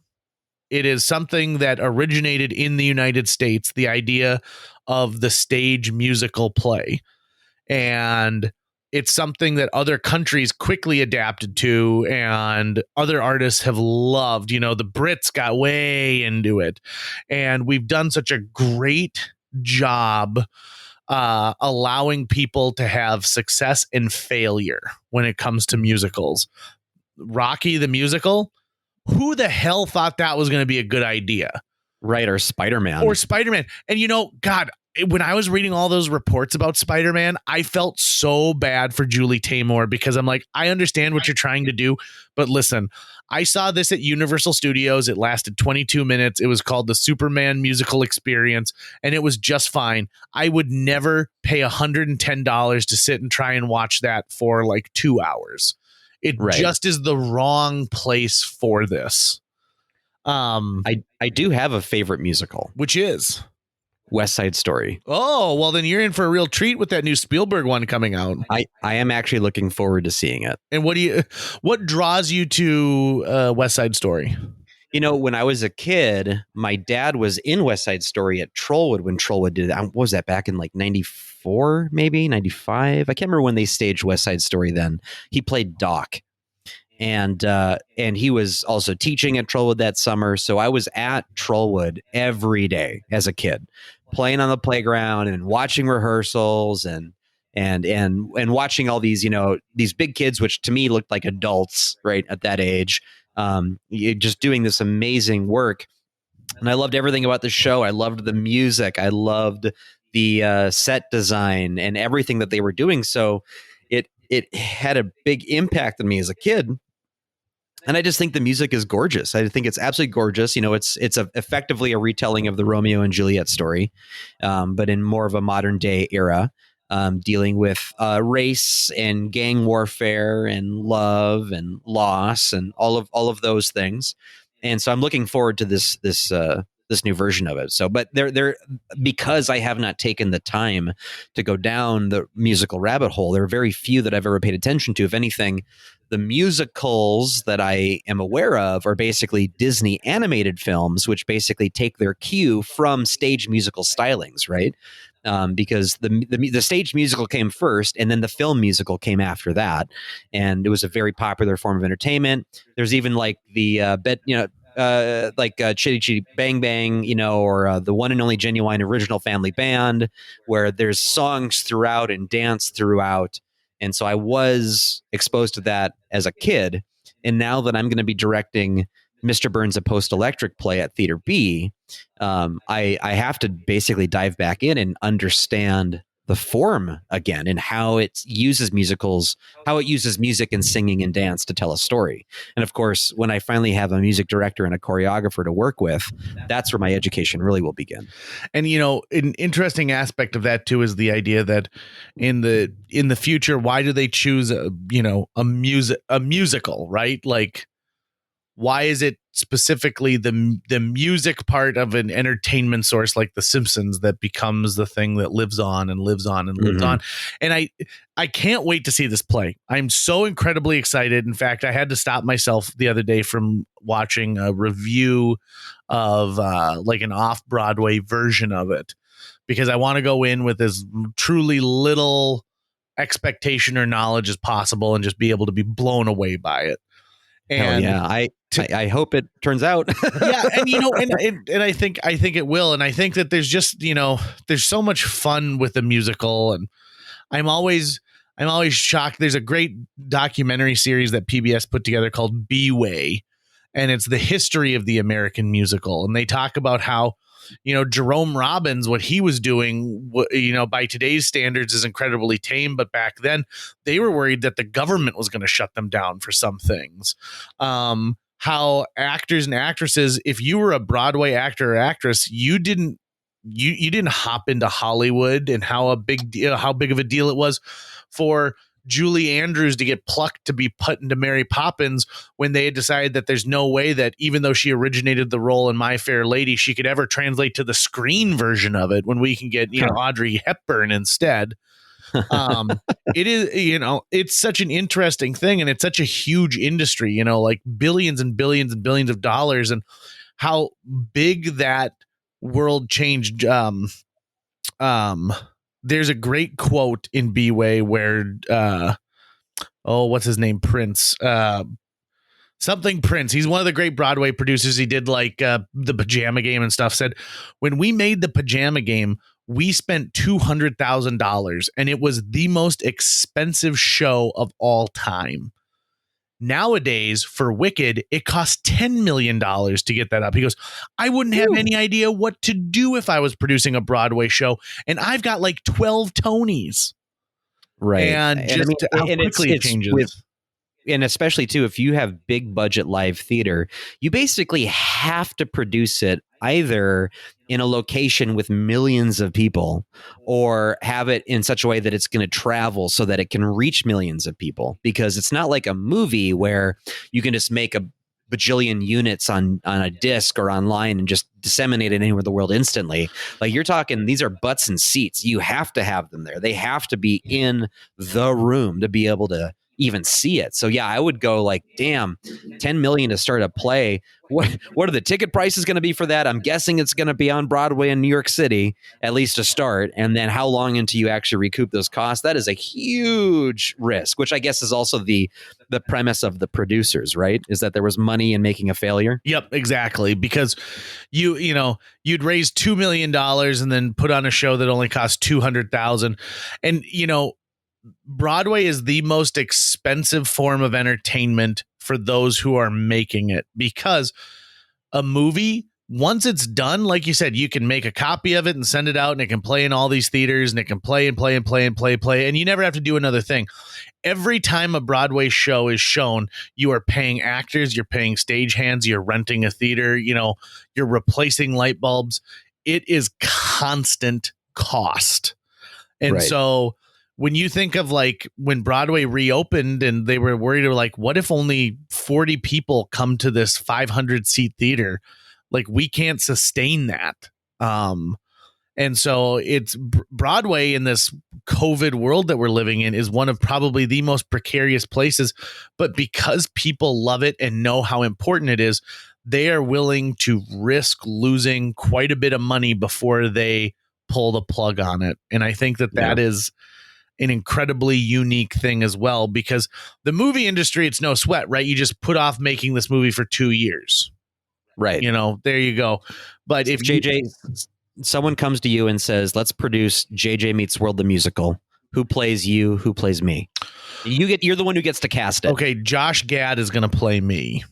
It is something that originated in the United States, the idea of the stage musical play. And it's something that other countries quickly adapted to and other artists have loved. The Brits got way into it. And we've done such a great job allowing people to have success and failure when it comes to musicals. Rocky the musical, who the hell thought that was going to be a good idea? Right, or Spider-Man. And God, when I was reading all those reports about Spider-Man, I felt so bad for Julie Taymor, because I'm like, I understand what you're trying to do, but listen, I saw this at Universal Studios. It lasted 22 minutes. It was called the Superman Musical Experience, and it was just fine. I would never pay $110 to sit and try and watch that for 2 hours. It just is the wrong place for this. I do have a favorite musical, which is West Side Story. Oh, well, then you're in for a real treat with that new Spielberg one coming out. I am actually looking forward to seeing it. And what draws you to West Side Story? When I was a kid, my dad was in West Side Story at Trollwood when Trollwood did it. What was that, back in 94, maybe 95? I can't remember when they staged West Side Story then. He played Doc. And he was also teaching at Trollwood that summer. So I was at Trollwood every day as a kid, playing on the playground and watching rehearsals and watching all these, these big kids, which to me looked like adults right at that age, just doing this amazing work. And I loved everything about the show. I loved the music. I loved the set design and everything that they were doing. So it had a big impact on me as a kid. And I just think the music is gorgeous. I think it's absolutely gorgeous. It's effectively a retelling of the Romeo and Juliet story, but in more of a modern day era. dealing with race and gang warfare and love and loss and all of those things. And so I'm looking forward to this new version of it. So, but there, because I have not taken the time to go down the musical rabbit hole, there are very few that I've ever paid attention to. If anything, the musicals that I am aware of are basically Disney animated films, which basically take their cue from stage musical stylings, right? Because the stage musical came first, and then the film musical came after that, and it was a very popular form of entertainment. There's even like the Chitty Chitty Bang Bang, or the one and only genuine original family band, where there's songs throughout and dance throughout. And so I was exposed to that as a kid. And now that I'm going to be directing Mr. Burns' A Post-Electric play at Theater B, I have to basically dive back in and understand the form again and how it uses musicals, how it uses music and singing and dance to tell a story. And of course, when I finally have a music director and a choreographer to work with, that's where my education really will begin. And, an interesting aspect of that too is the idea that in the future, why do they choose a musical, right? Like, why is it specifically the music part of an entertainment source like The Simpsons that becomes the thing that lives on and lives on and lives on? And I can't wait to see this play. I'm so incredibly excited. In fact, I had to stop myself the other day from watching a review of like an off-Broadway version of it, because I want to go in with as truly little expectation or knowledge as possible and just be able to be blown away by it. And yeah, I hope it turns out. Yeah, and I think it will, and I think that there's just there's so much fun with the musical, and I'm always shocked. There's a great documentary series that PBS put together called B-Way, and it's the history of the American musical, and they talk about how Jerome Robbins, what he was doing, by today's standards is incredibly tame. But back then they were worried that the government was going to shut them down for some things. How actors and actresses, if you were a Broadway actor or actress, you didn't hop into Hollywood, and how big of a deal it was for Julie Andrews to get plucked to be put into Mary Poppins when they had decided that there's no way that even though she originated the role in My Fair Lady, she could ever translate to the screen version of it when we can get, Audrey Hepburn instead. It is, it's such an interesting thing, and it's such a huge industry, like billions and billions and billions of dollars, and how big that world changed. There's a great quote in B-Way where, what's his name? Prince, something Prince. He's one of the great Broadway producers. He did like the Pajama Game and stuff. Said, when we made the Pajama Game, we spent $200,000, and it was the most expensive show of all time. Nowadays, for Wicked, it costs $10 million to get that up. He goes, I wouldn't have any idea what to do if I was producing a Broadway show, and I've got like 12 Tonys. Right. And just how quickly it changes. And especially, too, if you have big budget live theater, you basically have to produce it either in a location with millions of people, or have it in such a way that it's going to travel so that it can reach millions of people. Because it's not like a movie where you can just make a bajillion units on a disc or online and just disseminate it anywhere in the world instantly. Like, you're talking, these are butts and seats. You have to have them there. They have to be in the room to be able to even see it. So yeah, I would go like, damn, 10 million to start a play. What are the ticket prices going to be for that? I'm guessing it's going to be on Broadway in New York City, at least to start. And then how long until you actually recoup those costs? That is a huge risk, which I guess is also the premise of the producers, right? Is that there was money in making a failure? Yep, exactly. Because you'd raise $2 million and then put on a show that only cost $200,000. And, Broadway is the most expensive form of entertainment for those who are making it, because a movie, once it's done, like you said, you can make a copy of it and send it out, and it can play in all these theaters, and it can play and play and play and play, and you never have to do another thing. Every time a Broadway show is shown, you are paying actors, you're paying stagehands, you're renting a theater, you're replacing light bulbs. It is constant cost. And Right. so when you think of like when Broadway reopened and they were worried, like, what if only 40 people come to this 500 seat theater? Like, we can't sustain that. And so it's Broadway in this COVID world that we're living in is one of probably the most precarious places. But because people love it and know how important it is, they are willing to risk losing quite a bit of money before they pull the plug on it. And I think that is an incredibly unique thing as well, because the movie industry, it's no sweat, right? You just put off making this movie for 2 years. Right. You know, there you go. But if someone comes to you and says, let's produce JJ Meets World, the musical, who plays you? Who plays me? You're the one who gets to cast it. Okay. Josh Gad is going to play me.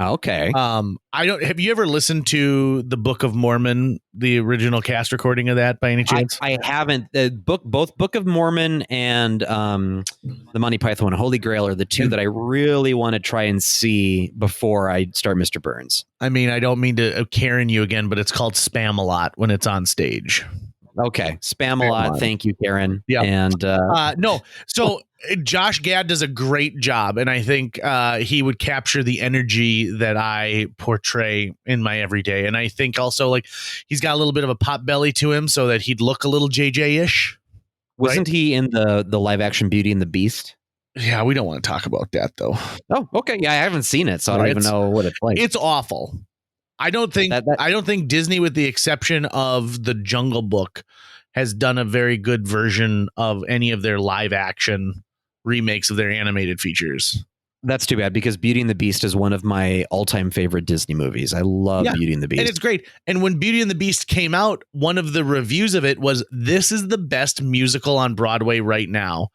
Okay. Have you ever listened to the Book of Mormon, the original cast recording of that by any chance? I haven't. Both Book of Mormon and the Monty Python Holy Grail are the two that I really want to try and see before I start Mr. Burns. I mean, I don't mean to Karen you again, but it's called Spam-A-Lot when it's on stage. Okay. Spam-A-Lot. Thank you, Karen. Yeah. And no. So Josh Gad does a great job, and I think he would capture the energy that I portray in my everyday. And I think also like he's got a little bit of a pot belly to him, so that he'd look a little JJ-ish. Wasn't he in the live action Beauty and the Beast? Yeah, we don't want to talk about that though. Oh, okay. Yeah, I haven't seen it, so I don't even know what it's like. It's awful. I don't think Disney, with the exception of the Jungle Book, has done a very good version of any of their live action remakes of their animated features. That's too bad, because Beauty and the Beast is one of my all-time favorite Disney movies. I love Beauty and the Beast. And it's great. And when Beauty and the Beast came out, one of the reviews of it was, this is the best musical on Broadway right now.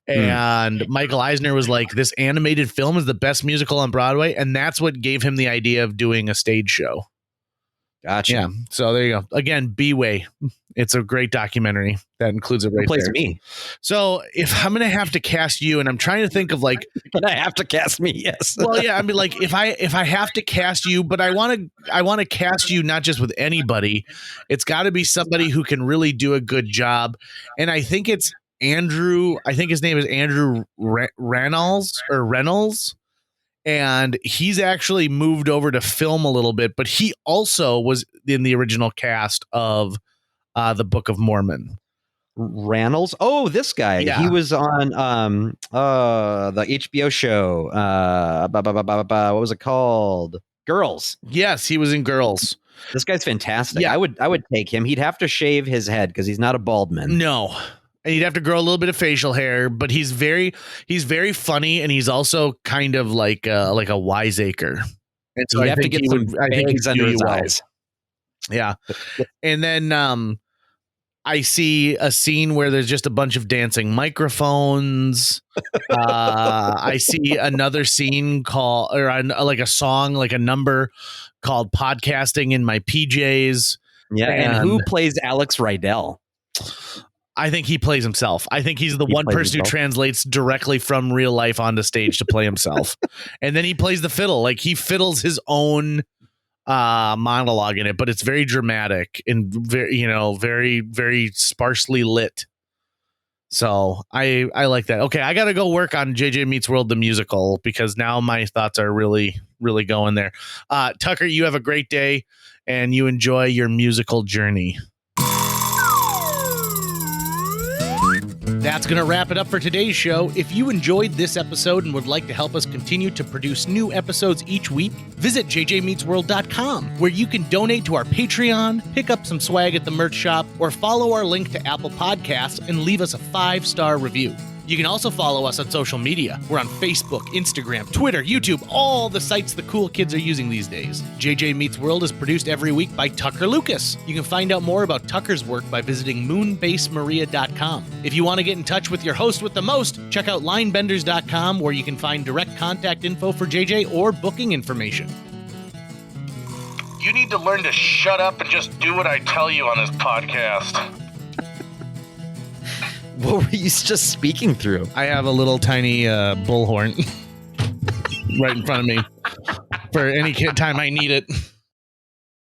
And Michael Eisner was like, this animated film is the best musical on Broadway. And that's what gave him the idea of doing a stage show. Gotcha. Yeah. So there you go. Again, B-Way. It's a great documentary that includes it right there. Who plays me? So if I'm going to have to cast you, and I'm trying to think of like, but I have to cast me. Yes. Well, yeah. I mean, like if I have to cast you, but I want to cast you not just with anybody. It's got to be somebody who can really do a good job. And I think it's Andrew. I think his name is Andrew Reynolds. And he's actually moved over to film a little bit, but he also was in the original cast of the Book of Mormon. Reynolds? Oh, this guy. Yeah. He was on the HBO show. What was it called? Girls. Yes, he was in Girls. This guy's fantastic. Yeah. I would take him. He'd have to shave his head because he's not a bald man. No. And he'd have to grow a little bit of facial hair, but he's very funny, and he's also kind of like a wiseacre. And so you have to get some bags under his eyes. Yeah. And then I see a scene where there's just a bunch of dancing microphones. I see another scene like a song, like a number called Podcasting in My PJs. Yeah. And who plays Alex Rydell? I think he plays himself. I think he's the one person who translates directly from real life onto stage to play himself. And then he plays the fiddle. Like he fiddles his own monologue in it, but it's very dramatic and very, very sparsely lit. So I like that. Okay, I got to go work on JJ Meets World, the musical, because now my thoughts are really, really going there. Tucker, you have a great day and you enjoy your musical journey. That's going to wrap it up for today's show. If you enjoyed this episode and would like to help us continue to produce new episodes each week, visit jjmeetsworld.com, where you can donate to our Patreon, pick up some swag at the merch shop, or follow our link to Apple Podcasts and leave us a 5-star review. You can also follow us on social media. We're on Facebook, Instagram, Twitter, YouTube, all the sites the cool kids are using these days. JJ Meets World is produced every week by Tucker Lucas. You can find out more about Tucker's work by visiting moonbasemaria.com. If you want to get in touch with your host with the most, check out linebenders.com, where you can find direct contact info for JJ or booking information. You need to learn to shut up and just do what I tell you on this podcast. What were you just speaking through? I have a little tiny bullhorn right in front of me for any time I need it.